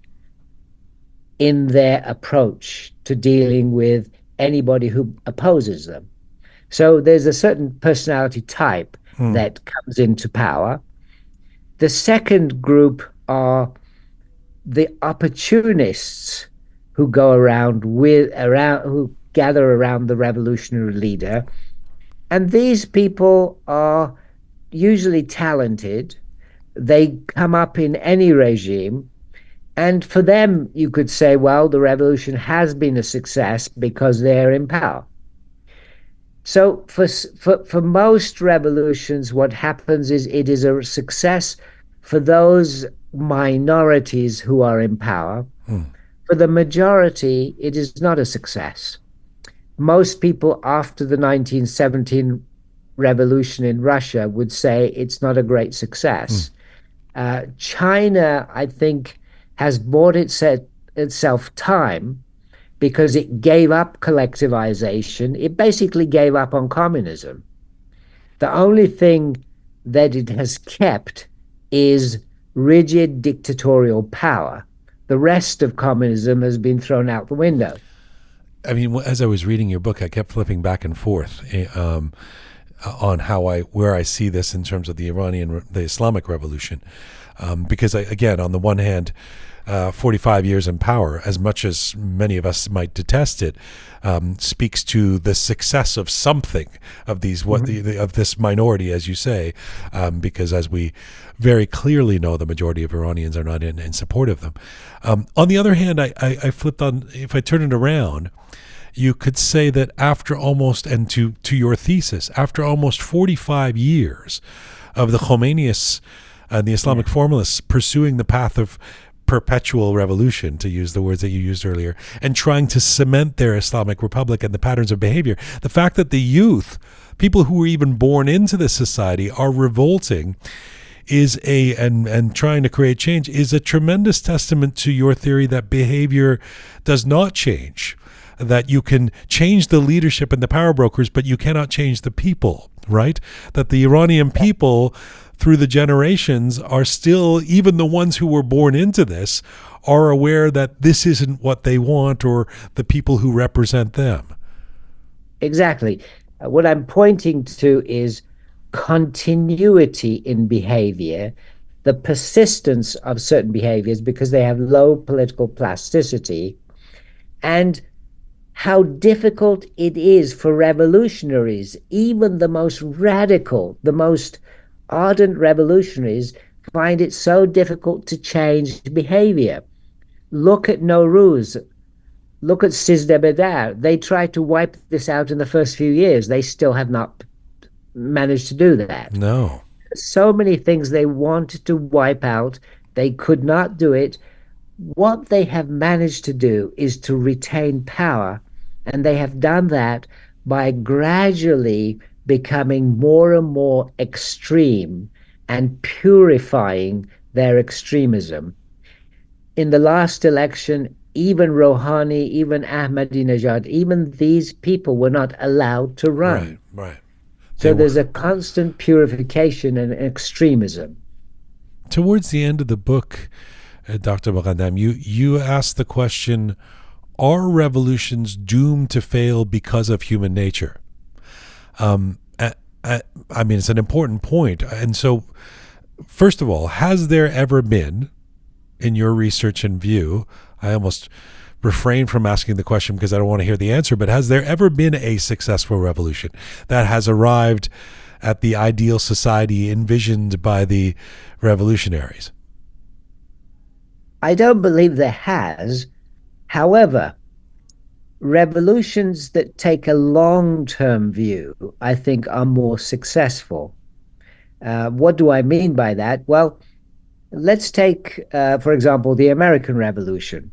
in their approach to dealing with anybody who opposes them. So there's a certain personality type that comes into power. The second group are the opportunists who go who gather around the revolutionary leader. And these people are usually talented. They come up in any regime. And for them, you could say, well, the revolution has been a success because they're in power. So for most revolutions, what happens is it is a success for those minorities who are in power. For the majority, it is not a success. Most people after the 1917 revolution in Russia would say it's not a great success. China, I think, has bought itself time because it gave up collectivization. It basically gave up on communism. The only thing that it has kept is rigid dictatorial power. The rest of communism has been thrown out the window. I mean, as I was reading your book, I kept flipping back and forth on where I see this in terms of the Islamic Revolution, because again, on the one hand, 45 years in power, as much as many of us might detest it, speaks to the success of something of these of this minority, as you say, because as we very clearly know, the majority of Iranians are not in support of them. On the other hand, I flipped on, if I turn it around, you could say that after almost, and to your thesis, after almost 45 years of the Khomeinists and the Islamic formalists pursuing the path of perpetual revolution, to use the words that you used earlier, and trying to cement their Islamic Republic and the patterns of behavior, the fact that the youth, people who were even born into this society, are revolting and trying to create change is a tremendous testament to your theory that behavior does not change, that you can change the leadership and the power brokers, but you cannot change the people, right? That the Iranian people through the generations are still, even the ones who were born into this, are aware that this isn't what they want or the people who represent them. Exactly. What I'm pointing to is continuity in behavior, the persistence of certain behaviors because they have low political plasticity, and how difficult it is for revolutionaries, even the most radical, the most ardent revolutionaries, find it so difficult to change behavior. Look at Nowruz. Look at Sizde Bedar. They tried to wipe this out in the first few years. They still have not managed to do that. No. So many things they wanted to wipe out. They could not do it. What they have managed to do is to retain power, and they have done that by gradually becoming more and more extreme and purifying their extremism. In the last election, even Rouhani, even Ahmadinejad, even these people were not allowed to Right, run. right. They So were there's a constant purification and extremism. towards the end of the book, Dr. Moghaddam, you asked the question: are revolutions doomed to fail because of human nature? I mean, it's an important point. And so, first of all, has there ever been, in your research and view, I almost refrain from asking the question because I don't want to hear the answer, but has there ever been a successful revolution that has arrived at the ideal society envisioned by the revolutionaries? I don't believe there has. However, revolutions that take a long-term view, I think, are more successful. What do I mean by that? Well, let's take, for example, the American Revolution.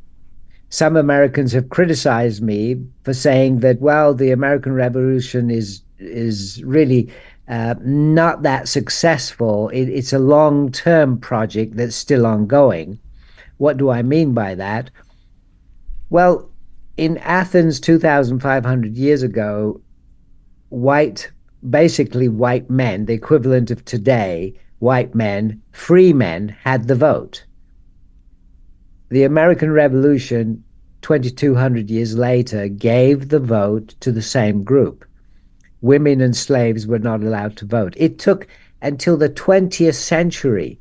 Some Americans have criticized me for saying that, well, the American Revolution is really not that successful. It's a long-term project that's still ongoing. What do I mean by that? Well, in Athens 2,500 years ago, white, basically white men, the equivalent of today, white men, free men, had the vote. The American Revolution, 2,200 years later, gave the vote to the same group. Women and slaves were not allowed to vote. It took until the 20th century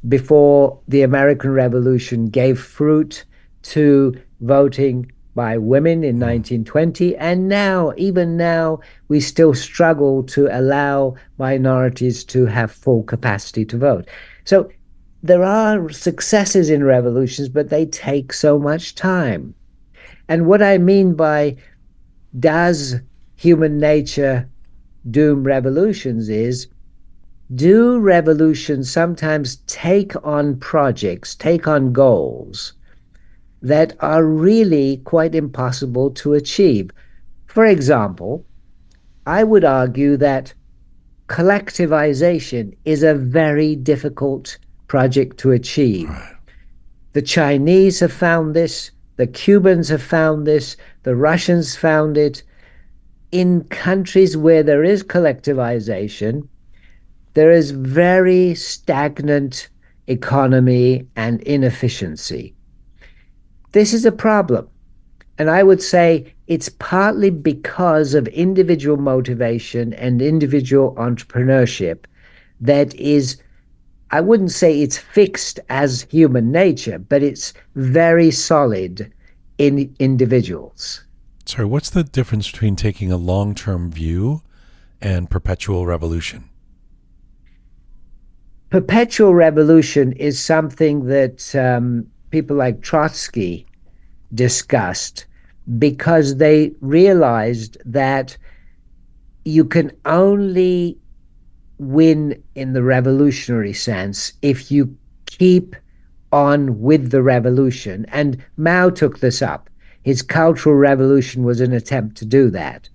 before the American Revolution gave fruit to voting by women in 1920. And now, even now, we still struggle to allow minorities to have full capacity to vote. So there are successes in revolutions, but they take so much time. And what I mean by does human nature doom revolutions is, do revolutions sometimes take on projects, take on goals that are really quite impossible to achieve? For example, I would argue that collectivization is a very difficult project to achieve. Right. The Chinese have found this, the Cubans have found this, the Russians found it. In countries where there is collectivization, there is very stagnant economy and inefficiency. This is a problem. And I would say it's partly because of individual motivation and individual entrepreneurship that is, I wouldn't say it's fixed as human nature, but it's very solid in individuals. Sorry, what's the difference between taking a long-term view and perpetual revolution? Perpetual revolution is something that people like Trotsky discussed because they realized that you can only win in the revolutionary sense if you keep on with the revolution. And Mao took this up. His Cultural Revolution was an attempt to do that.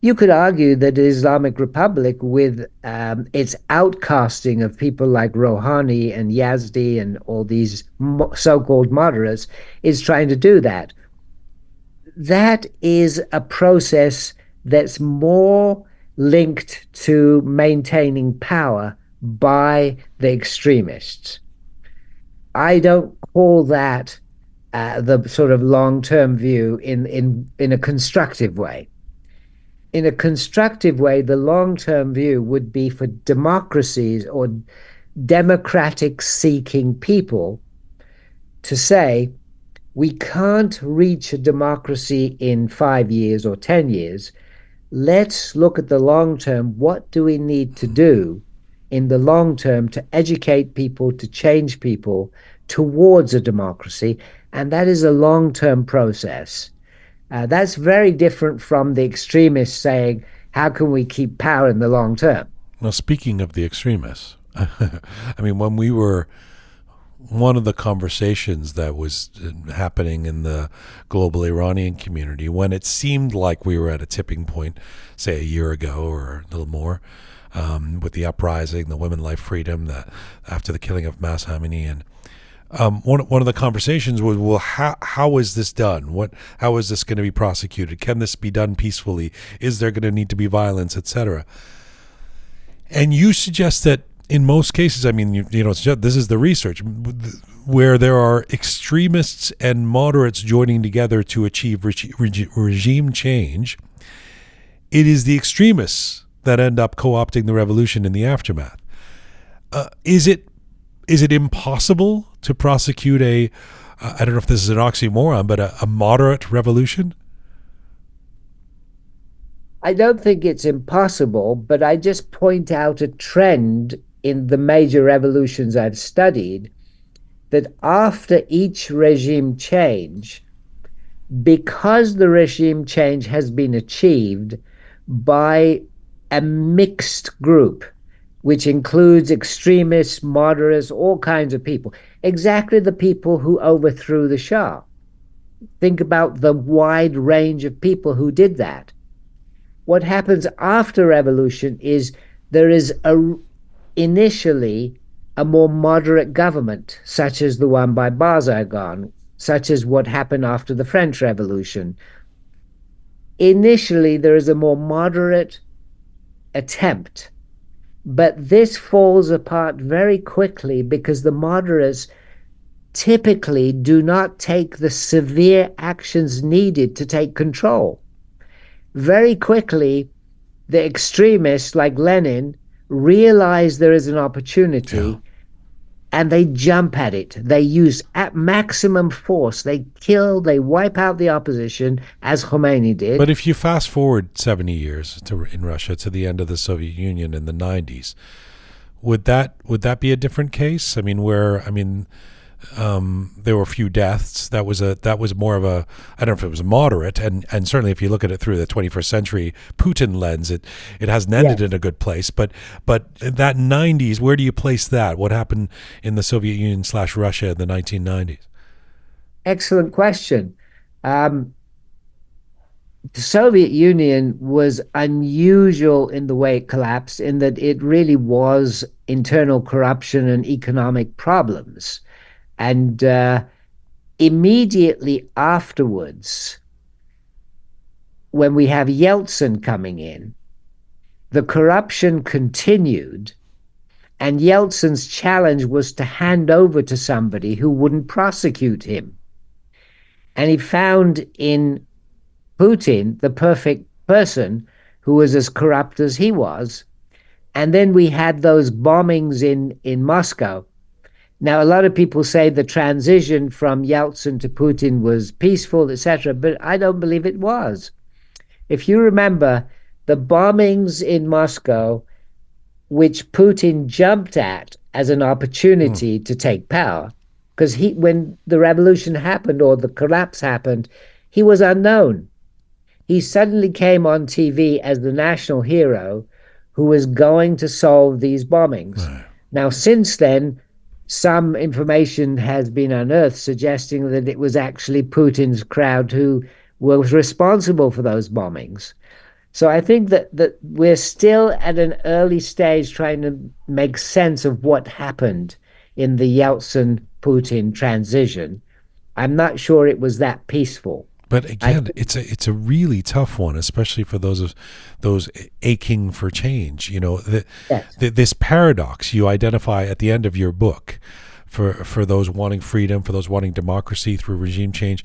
You could argue that the Islamic Republic, with its outcasting of people like Rouhani and Yazdi and all these so-called moderates, is trying to do that. That is a process that's more linked to maintaining power by the extremists. I don't call that the sort of long-term view in a constructive way. In a constructive way, the long-term view would be for democracies or democratic-seeking people to say, we can't reach a democracy in 5 years or 10 years. Let's look at the long term. What do we need to do in the long term to educate people, to change people towards a democracy? And that is a long-term process. That's very different from the extremists saying, how can we keep power in the long term? Now, speaking of the extremists, I mean, when we were one of the conversations that was happening in the global Iranian community when it seemed like we were at a tipping point, say a year ago or a little more, with the uprising, the women, life, freedom, after the killing of Mahsa Amini. And one of the conversations was, well, how is this done? How is this going to be prosecuted? Can this be done peacefully? Is there going to need to be violence, etc.? And you suggest that in most cases, I mean, this is the research, where there are extremists and moderates joining together to achieve regime change, it is the extremists that end up co-opting the revolution in the aftermath. Is it impossible to prosecute I don't know if this is an oxymoron, but a moderate revolution? I don't think it's impossible, but I just point out a trend in the major revolutions I've studied, that after each regime change, because the regime change has been achieved by a mixed group, which includes extremists, moderates, all kinds of people, exactly the people who overthrew the Shah. Think about the wide range of people who did that. What happens after revolution is there is initially a more moderate government, such as the one by Barzargan, such as what happened after the French Revolution. Initially, there is a more moderate attempt, but this falls apart very quickly because the moderates typically do not take the severe actions needed to take control. Very quickly, the extremists like Lenin realize there is an opportunity, and they jump at it. They use at maximum force. They kill, they wipe out the opposition, as Khomeini did. But if you fast forward 70 years in Russia to the end of the Soviet Union in the 90s, would that be a different case? I mean, there were a few deaths. That was more of a, I don't know if it was moderate, and certainly if you look at it through the 21st century Putin lens, it hasn't ended in a good place. But that 90s, where do you place that? What happened in the Soviet Union / Russia in the 1990s? Excellent question. The Soviet Union was unusual in the way it collapsed, in that it really was internal corruption and economic problems. And immediately afterwards, when we have Yeltsin coming in, the corruption continued, and Yeltsin's challenge was to hand over to somebody who wouldn't prosecute him. And he found in Putin the perfect person who was as corrupt as he was. And then we had those bombings in Moscow. Now, a lot of people say the transition from Yeltsin to Putin was peaceful, etc., but I don't believe it was. If you remember, the bombings in Moscow, which Putin jumped at as an opportunity to take power, because when the revolution happened or the collapse happened, he was unknown. He suddenly came on TV as the national hero who was going to solve these bombings. Right. Now, since then, some information has been unearthed suggesting that it was actually Putin's crowd who was responsible for those bombings. So I think that we're still at an early stage trying to make sense of what happened in the Yeltsin-Putin transition. I'm not sure it was that peaceful. But again, it's a really tough one, especially for those aching for change. You know, this paradox you identify at the end of your book for those wanting freedom, for those wanting democracy through regime change.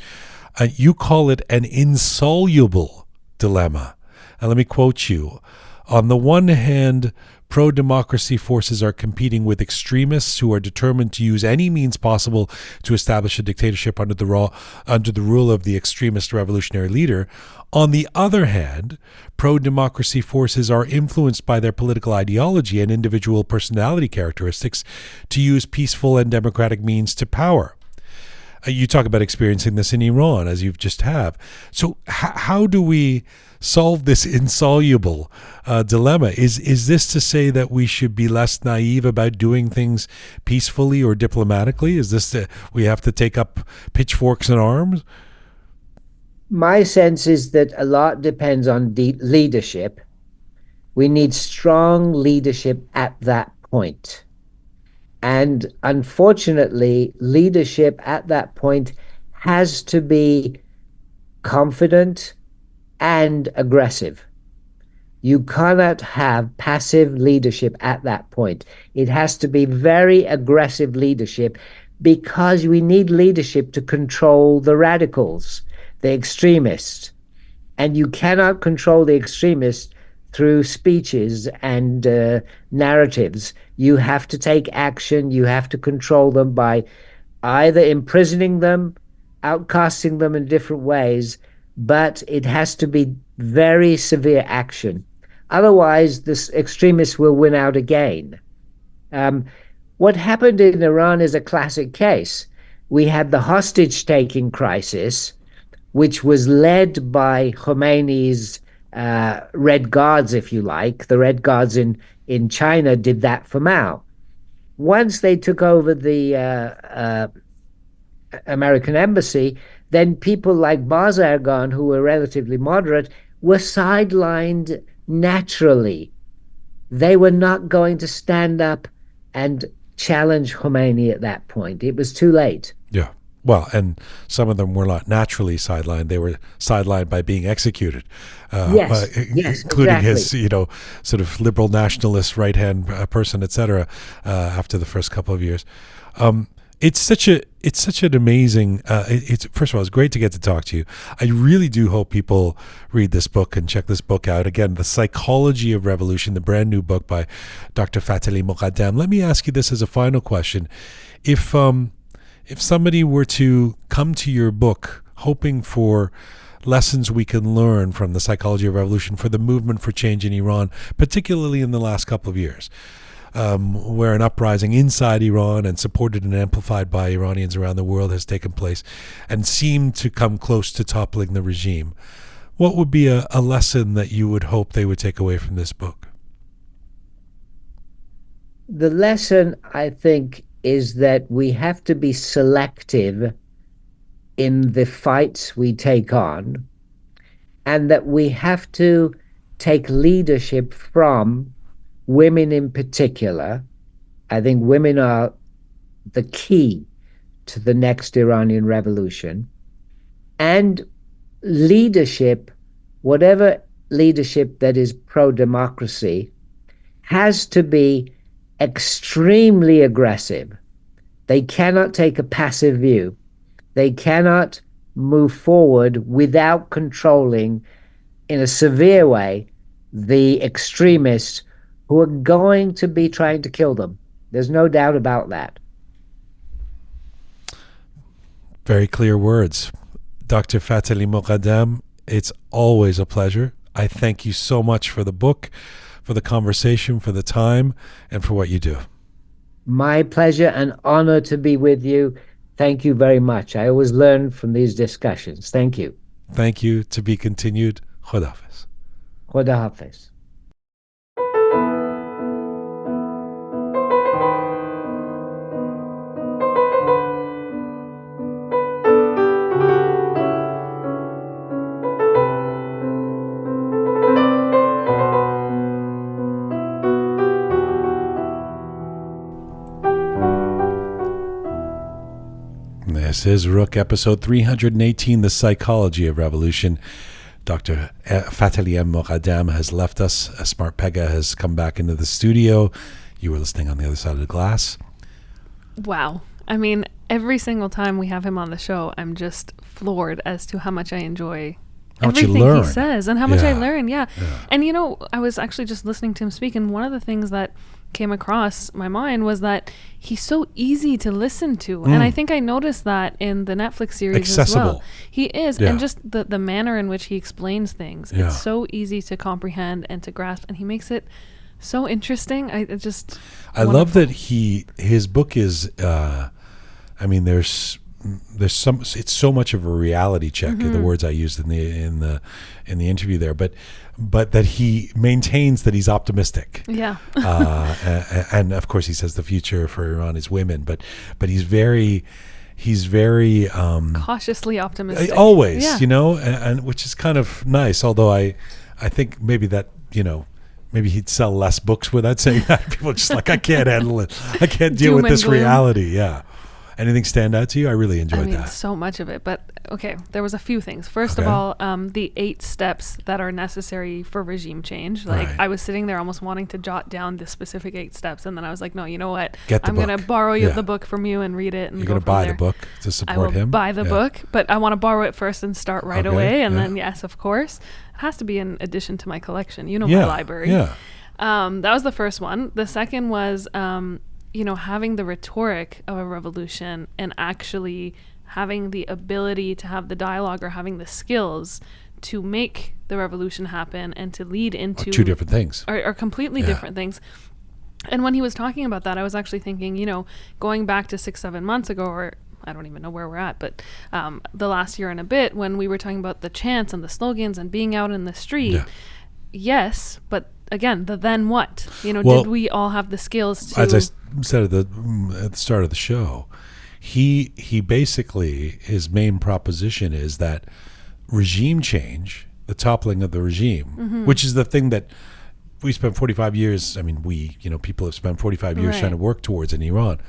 You call it an insoluble dilemma. And let me quote you. On the one hand, pro-democracy forces are competing with extremists who are determined to use any means possible to establish a dictatorship under the rule of the extremist revolutionary leader. On the other hand, pro-democracy forces are influenced by their political ideology and individual personality characteristics to use peaceful and democratic means to power. You talk about experiencing this in Iran, as you've just have. So how do we solve this insoluble dilemma? Is this to say that we should be less naive about doing things peacefully or diplomatically? Is this that we have to take up pitchforks and arms? My sense is that a lot depends on leadership. We need strong leadership at that point. And unfortunately, leadership at that point has to be confident and aggressive. You cannot have passive leadership at that point. It has to be very aggressive leadership, because we need leadership to control the radicals, the extremists. And you cannot control the extremists through speeches and narratives. You have to take action. You have to control them by either imprisoning them, outcasting them in different ways, but it has to be very severe action. Otherwise, the extremists will win out again. What happened in Iran is a classic case. We had the hostage-taking crisis, which was led by Khomeini's Red Guards, if you like. The Red Guards in China did that for Mao. Once they took over the American embassy, then people like Bazargan, who were relatively moderate, were sidelined naturally. They were not going to stand up and challenge Khomeini at that point. It was too late. Yeah. Well, and some of them were not naturally sidelined. They were sidelined by being executed. Yes, including exactly. his, sort of liberal nationalist right-hand person, etc. After the first couple of years. It's such an amazing. It's first of all, it's great to get to talk to you. I really do hope people read this book and check this book out. Again, The Psychology of Revolution, the brand new book by Dr. Fathali Moghaddam. Let me ask you this as a final question: If somebody were to come to your book hoping for lessons we can learn from the psychology of revolution for the movement for change in Iran, particularly in the last couple of years, where an uprising inside Iran and supported and amplified by Iranians around the world has taken place and seemed to come close to toppling the regime, what would be a lesson that you would hope they would take away from this book? The lesson, I think, is that we have to be selective in the fights we take on, and that we have to take leadership from women in particular. I think women are the key to the next Iranian revolution. And leadership, whatever leadership that is pro-democracy, has to be extremely aggressive. They cannot take a passive view. They cannot move forward without controlling, in a severe way, the extremists who are going to be trying to kill them. There's no doubt about that. Very clear words. Dr. Fathali Moghaddam, it's always a pleasure. I thank you so much for the book, for the conversation, for the time, and for what you do. My pleasure and honor to be with you. Thank you very much. I always learn from these discussions. Thank you. Thank you. To be continued. Khuda Hafiz. Khuda Hafiz. This is Roqe, episode 318, The Psychology of Revolution. Dr. Fathali Moghaddam has left us. A smart Pegah has come back into the studio. You were listening on the other side of the glass. Wow. I mean, every single time we have him on the show, I'm just floored as to how much I enjoy everything he says and how much I learn. Yeah. And, I was actually just listening to him speak, and one of the things that came across my mind was that he's so easy to listen to. And I think I noticed that in the Netflix series as well. He is. And just the manner in which he explains things. It's so easy to comprehend and to grasp, and he makes it so interesting. I love that his book is, there's it's so much of a reality check, the words I used in the interview there, but that he maintains that he's optimistic. Yeah. And of course he says the future for Iran is women, but he's very cautiously optimistic. Always, Yeah. and which is kind of nice, although I think maybe that, maybe he'd sell less books without saying that. People are just like, I can't handle it. I can't deal with this reality. Yeah. Anything stand out to you? I really enjoyed that. So much of it. But okay, there was a few things. First of all, the 8 steps that are necessary for regime change. Like I was sitting there almost wanting to jot down the specific 8 steps, and then I was like, no, you know what? I'm going to borrow the book from you and read it. And you're going to buy the book to support him? I will buy the book, but I want to borrow it first and start right away. And then, yes, of course, it has to be in addition to my collection. My library. Yeah. That was the first one. The second was, having the rhetoric of a revolution and actually having the ability to have the dialogue or having the skills to make the revolution happen and to lead into 2 different things or completely different things. And when he was talking about that, I was actually thinking, going back to 6-7 months ago, or I don't even know where we're at, but the last year and a bit, when we were talking about the chants and the slogans and being out in the street. Yeah. Yes, but again, the then what? Did we all have the skills to... As I said at the start of the show, he basically, his main proposition is that regime change, the toppling of the regime, which is the thing that we spent 45 years, people have spent 45 years trying to work towards in Iran.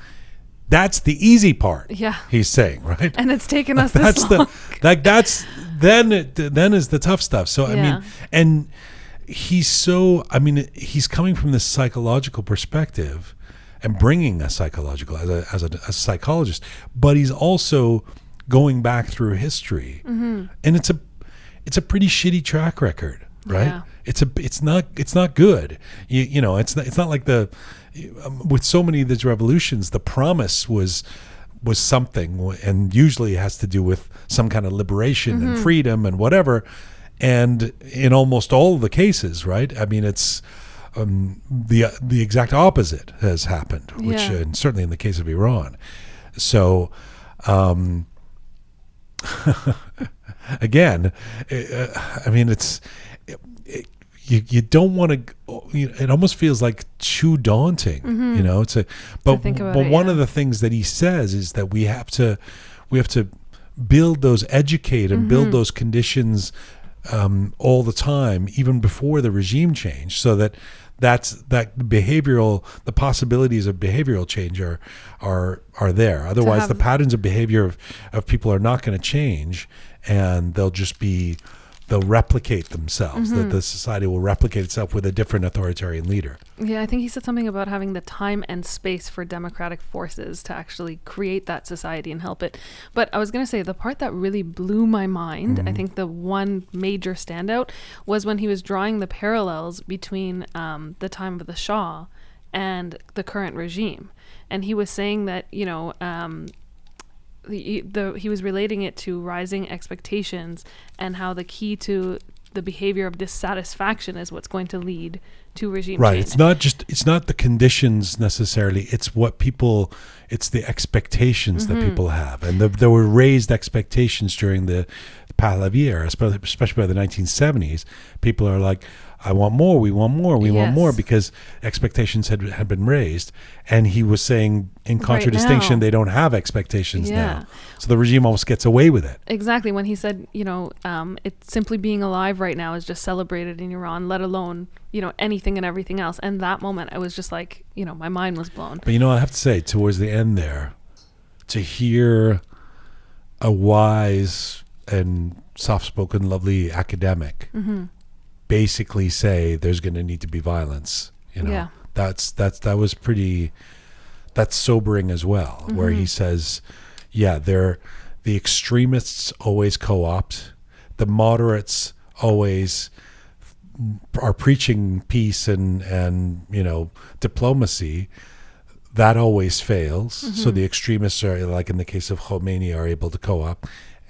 That's the easy part. Yeah. He's saying, right? And it's taken us this long. Then is the tough stuff. So, and he's coming from this psychological perspective and bringing a psychological as a psychologist, but he's also going back through history, and it's a pretty shitty track record, right? Yeah. It's not good. It's not like with so many of these revolutions, the promise was something, and usually it has to do with some kind of liberation and freedom and whatever. And in almost all of the cases, right? It's the exact opposite has happened, which and certainly in the case of Iran. So, again, you don't want to. It almost feels like too daunting, But one of the things that he says is that we have to build those, educate and build those conditions. All the time, even before the regime change, so that the possibilities of behavioral change are there. Otherwise, the patterns of behavior of people are not going to change, and they'll replicate themselves. That the society will replicate itself with a different authoritarian leader. Yeah, I think he said something about having the time and space for democratic forces to actually create that society and help it. But I was going to say, the part that really blew my mind, I think the one major standout, was when he was drawing the parallels between the time of the Shah and the current regime. And he was saying that, he was relating it to rising expectations and how the key to the behavior of dissatisfaction is what's going to lead to regime change. It's not the conditions necessarily, it's the expectations that people have. And there were raised expectations during the Pahlavi era, especially by the 1970s. People are like, I want more, we want more, we want more, because expectations had been raised. And he was saying, in contradistinction, they don't have expectations now. So the regime almost gets away with it. Exactly. When he said, it's simply being alive right now is just celebrated in Iran, let alone, anything and everything else. And that moment, I was just like, my mind was blown. But I have to say, towards the end there, to hear a wise and soft-spoken, lovely academic basically say there's going to need to be violence, that's sobering as well, where he says, the extremists always co-opt, the moderates always are preaching peace and diplomacy. That always fails. So the extremists are, like in the case of Khomeini, are able to co-opt.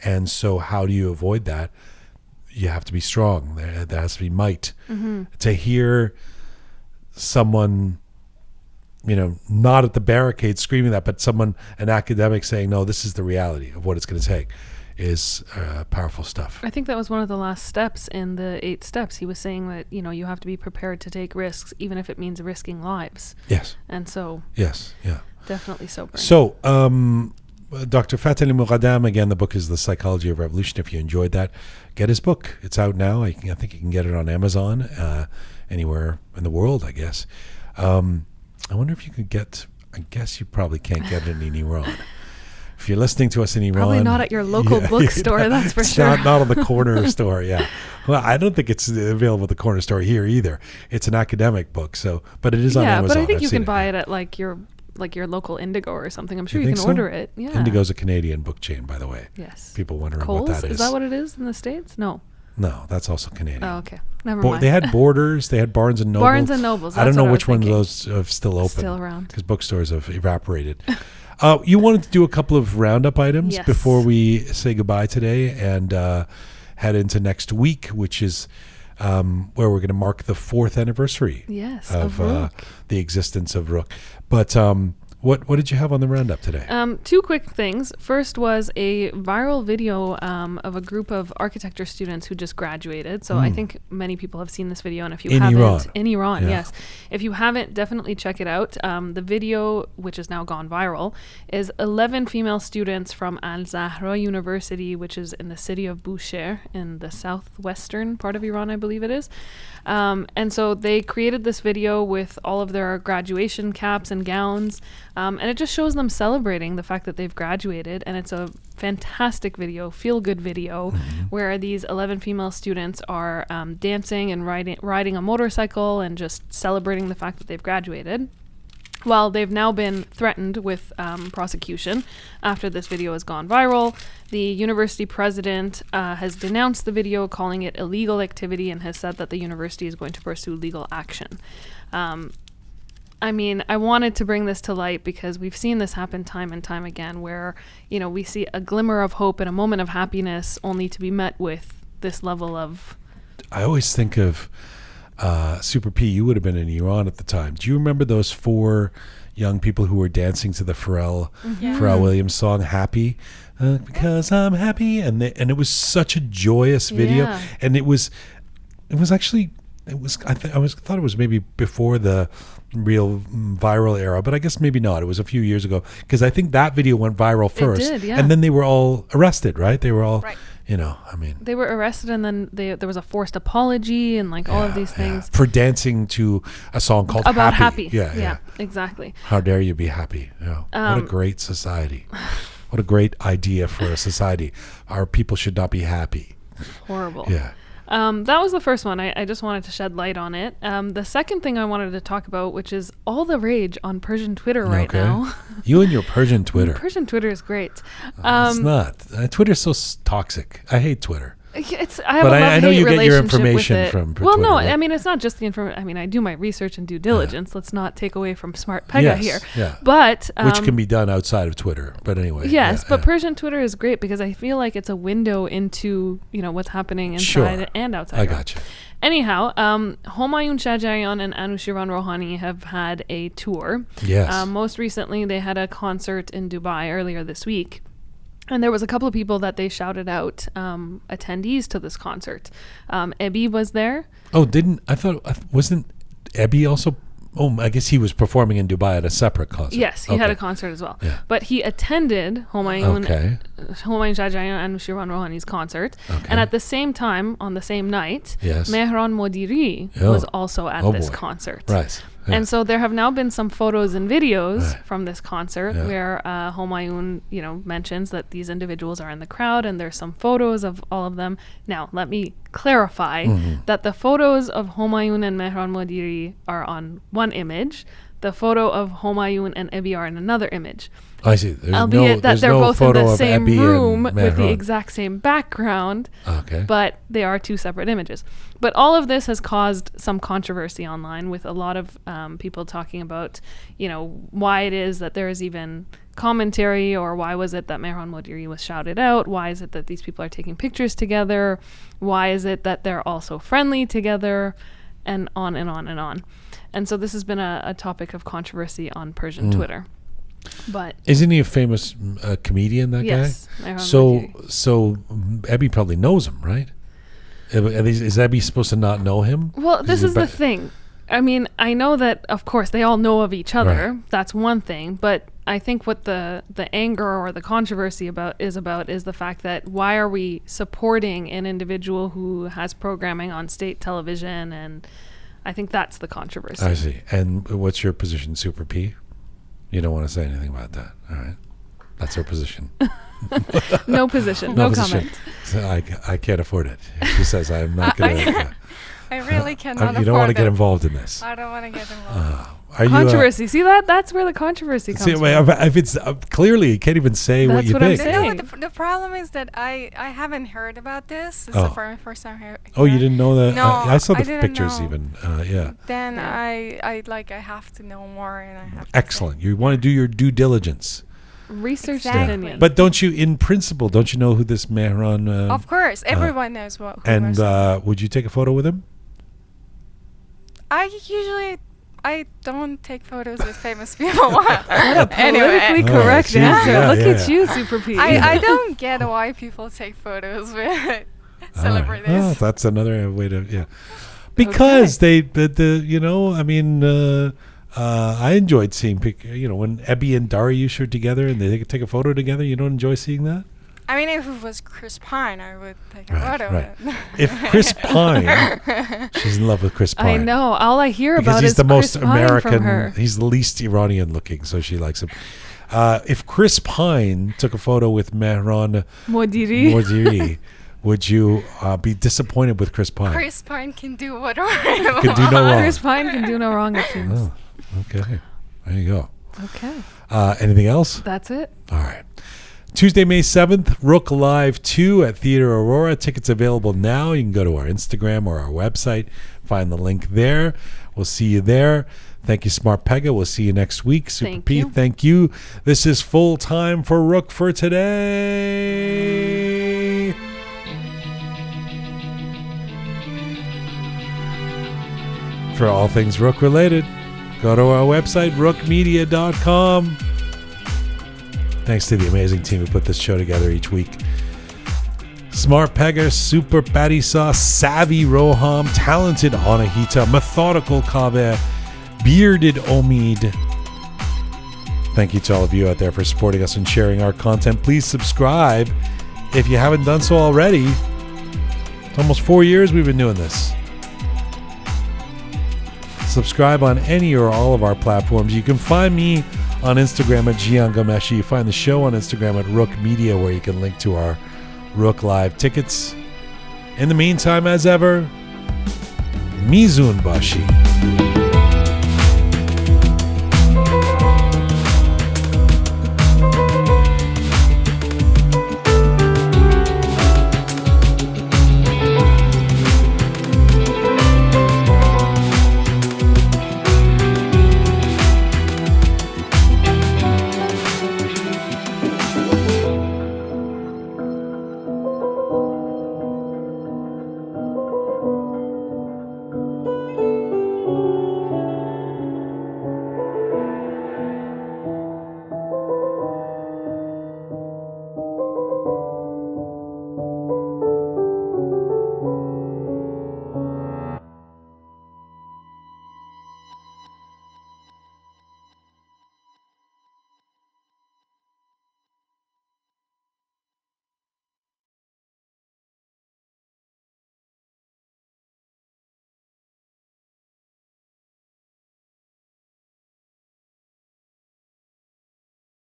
And so how do you avoid that? You have to be strong. There has to be might. To hear someone not at the barricade screaming that, but an academic saying, no, this is the reality of what it's going to take, is powerful stuff. I think that was one of the last steps in the 8 steps. He was saying that, you have to be prepared to take risks, even if it means risking lives. Yes. And so. Yes. Yeah. Definitely sobering. So, Dr. Fathali Moghaddam, again, the book is The Psychology of Revolution. If you enjoyed that, get his book. It's out now. I think you can get it on Amazon, anywhere in the world, I guess. I wonder if you could I guess you probably can't get it in Iran. If you're listening to us in Iran. Probably not at your local bookstore, that's for sure. Not on the corner store, yeah. Well, I don't think it's available at the corner store here either. It's an academic book, but it is on Amazon. Yeah, but I think you can it, buy it at your local Indigo or something. I'm sure you can so? order it. Yeah. Indigo's a Canadian book chain, by the way. Yes. People wondering Kohl's? what that is. Is that what it is in the States? No. No, that's also Canadian. Oh, okay. Never mind. They had Borders. They had Barnes and Noble. Barnes and Nobles. I don't know what which I was one of thinking. those are still open. Still around. Because bookstores have evaporated. You wanted to do a couple of Roundup items Yes. before we say goodbye today and head into next week, which is where we're going to mark the 4th anniversary of Roqe. the existence of Roqe. But what did you have on the Roundup today? 2 quick things. First was a viral video of a group of architecture students who just graduated. So I think many people have seen this video. And if you haven't, in Iran, Yeah. yes. If you haven't, definitely check it out. The video, which has now gone viral, is 11 female students from Al-Zahra University, which is in the city of Bushehr in the southwestern part of Iran, I believe it is. And so they created this video with all of their graduation caps and gowns. And it just shows them celebrating the fact that they've graduated. And it's a fantastic video, feel-good video, where these 11 female students are dancing and riding a motorcycle and just celebrating the fact that they've graduated. Well, they've now been threatened with prosecution after this video has gone viral. The university president has denounced the video, calling it illegal activity, and has said that the university is going to pursue legal action. I wanted to bring this to light because we've seen this happen time and time again where, we see a glimmer of hope and a moment of happiness only to be met with this level of... I always think of Super P. You would have been in Iran at the time. Do you remember those 4 young people who were dancing to the Pharrell Williams song "Happy"? Because I'm happy, and it was such a joyous video, and it was actually. I thought it was maybe before the real viral era, but I guess maybe not. It was a few years ago because I think that video went viral first, It did, yeah. and then they were all arrested, right? They were all, Right. They were arrested, and then there was a forced apology and all of these things for dancing to a song called about Happy. happy. Yeah, Exactly. How dare you be happy? What a great society! What a great idea for a society. Our people should not be happy. Horrible. Yeah. That was the first one. I just wanted to shed light on it. The second thing I wanted to talk about, which is all the rage on Persian Twitter right now. You and your Persian Twitter. Persian Twitter is great. It's not. Twitter's so toxic. I hate Twitter. I have a I know love-hate you get your relationship information with it. from Well, Twitter, no, right? it's not just the information. I do my research and due diligence. Let's not take away from smart Pegah here. Yeah. But which can be done outside of Twitter. But anyway. Yes, yeah, but yeah. Persian Twitter is great because I feel like it's a window into what's happening inside and outside. I gotcha. Anyhow, Homayun Shahjarian and Anoushirvan Rouhani have had a tour. Yes. Most recently, they had a concert in Dubai earlier this week. And there was a couple of people that they shouted out attendees to this concert. Ebi was there. Oh, wasn't Ebi also? Oh, I guess he was performing in Dubai at a separate concert. Yes, he had a concert as well. Yeah. But he attended Homayun Shahjarian and Anoushirvan Rouhani's concert. Okay. And at the same time, on the same night, Yes. Mehran Modiri was also at this concert. Right. Yeah. And so there have now been some photos and videos from this concert where Homayun, mentions that these individuals are in the crowd, and there's some photos of all of them. Now, let me clarify that the photos of Homayun and Mehran Modiri are on one image. The photo of Homayun and Ebi are in another image. I see. Albeit that they're both in the same Ebi room with the Mehran. exact same background, Okay. but they are 2 separate images. But all of this has caused some controversy online with a lot of people talking about, why it is that there is even commentary, or why was it that Mehran Modiri was shouted out? Why is it that these people are taking pictures together? Why is it that they're all so friendly together? And on and on and on. And so this has been a topic of controversy on Persian Twitter. But isn't he a famous comedian, that yes, guy? So Abby probably knows him, right? Is Abby supposed to not know him? Well, this is the thing. I mean, I know that, of course, they all know of each other. Right. That's one thing. But I think what the anger or the controversy is the fact that why are we supporting an individual who has programming on state television? And I think that's the controversy. I see. And what's your position, Super P? You don't want to say anything about that. All right. That's her position. No position. No comment. So I can't afford it. She says I'm not going to. I really cannot you don't want to get it. involved in this. I don't want to get involved. Controversy. See that? That's where the controversy comes from. If it's clearly, you can't even say what That's you what I'm think. saying. No, the problem is that I haven't heard about this. This is the first time hearing. Oh, you didn't know that? No, I saw the I didn't pictures know. even. Yeah. Then I have to know more, and I have to Excellent. You want to do your due diligence. Research Exactly. the opinion. But don't you, in principle, don't you know who this Mehran? Of course, everyone knows what. And would you take a photo with him? I don't take photos with famous people. What a Anyway. politically Oh, correct geez, answer. yeah, Look yeah. at you, Super P. I don't get why people take photos with celebrities. Oh, that's another way to because I enjoyed seeing when Ebby and Dariush are together and they take a photo together. You don't enjoy seeing that? I mean, if it was Chris Pine, I would take a Right, photo right. with it. If Chris Pine, she's in love with Chris Pine. I know. All I hear Because about he's is the most Chris Pine from her. American. He's the least Iranian looking, so she likes him. If Chris Pine took a photo with Mehran Modiri, would you be disappointed with Chris Pine? Chris Pine can do whatever. Could do no wrong. Chris Pine can do no wrong, it seems. Oh, okay. There you go. Okay. Anything else? That's it. All right. Tuesday, May 7th, Roqe Live 2 at Theater Aurora. Tickets available now. You can go to our Instagram or our website. Find the link there. We'll see you there. Thank you, Smart Pegah. We'll see you next week. Super Thank P, you. thank you. This is Full Time for Roqe for today. For all things Roqe related, go to our website, roqemedia.com. Thanks to the amazing team who put this show together each week. Smart Pegah, Super Patty Sauce, Savvy Roham, Talented Anahita, Methodical Kaveh, Bearded Omid. Thank you to all of you out there for supporting us and sharing our content. Please subscribe if you haven't done so already. It's almost 4 years we've been doing this. Subscribe on any or all of our platforms. You can find me on Instagram at Jian Gomeshi. You find the show on Instagram at Roqe Media, where you can link to our Roqe Live tickets. In the meantime, as ever, Mizun Bashi.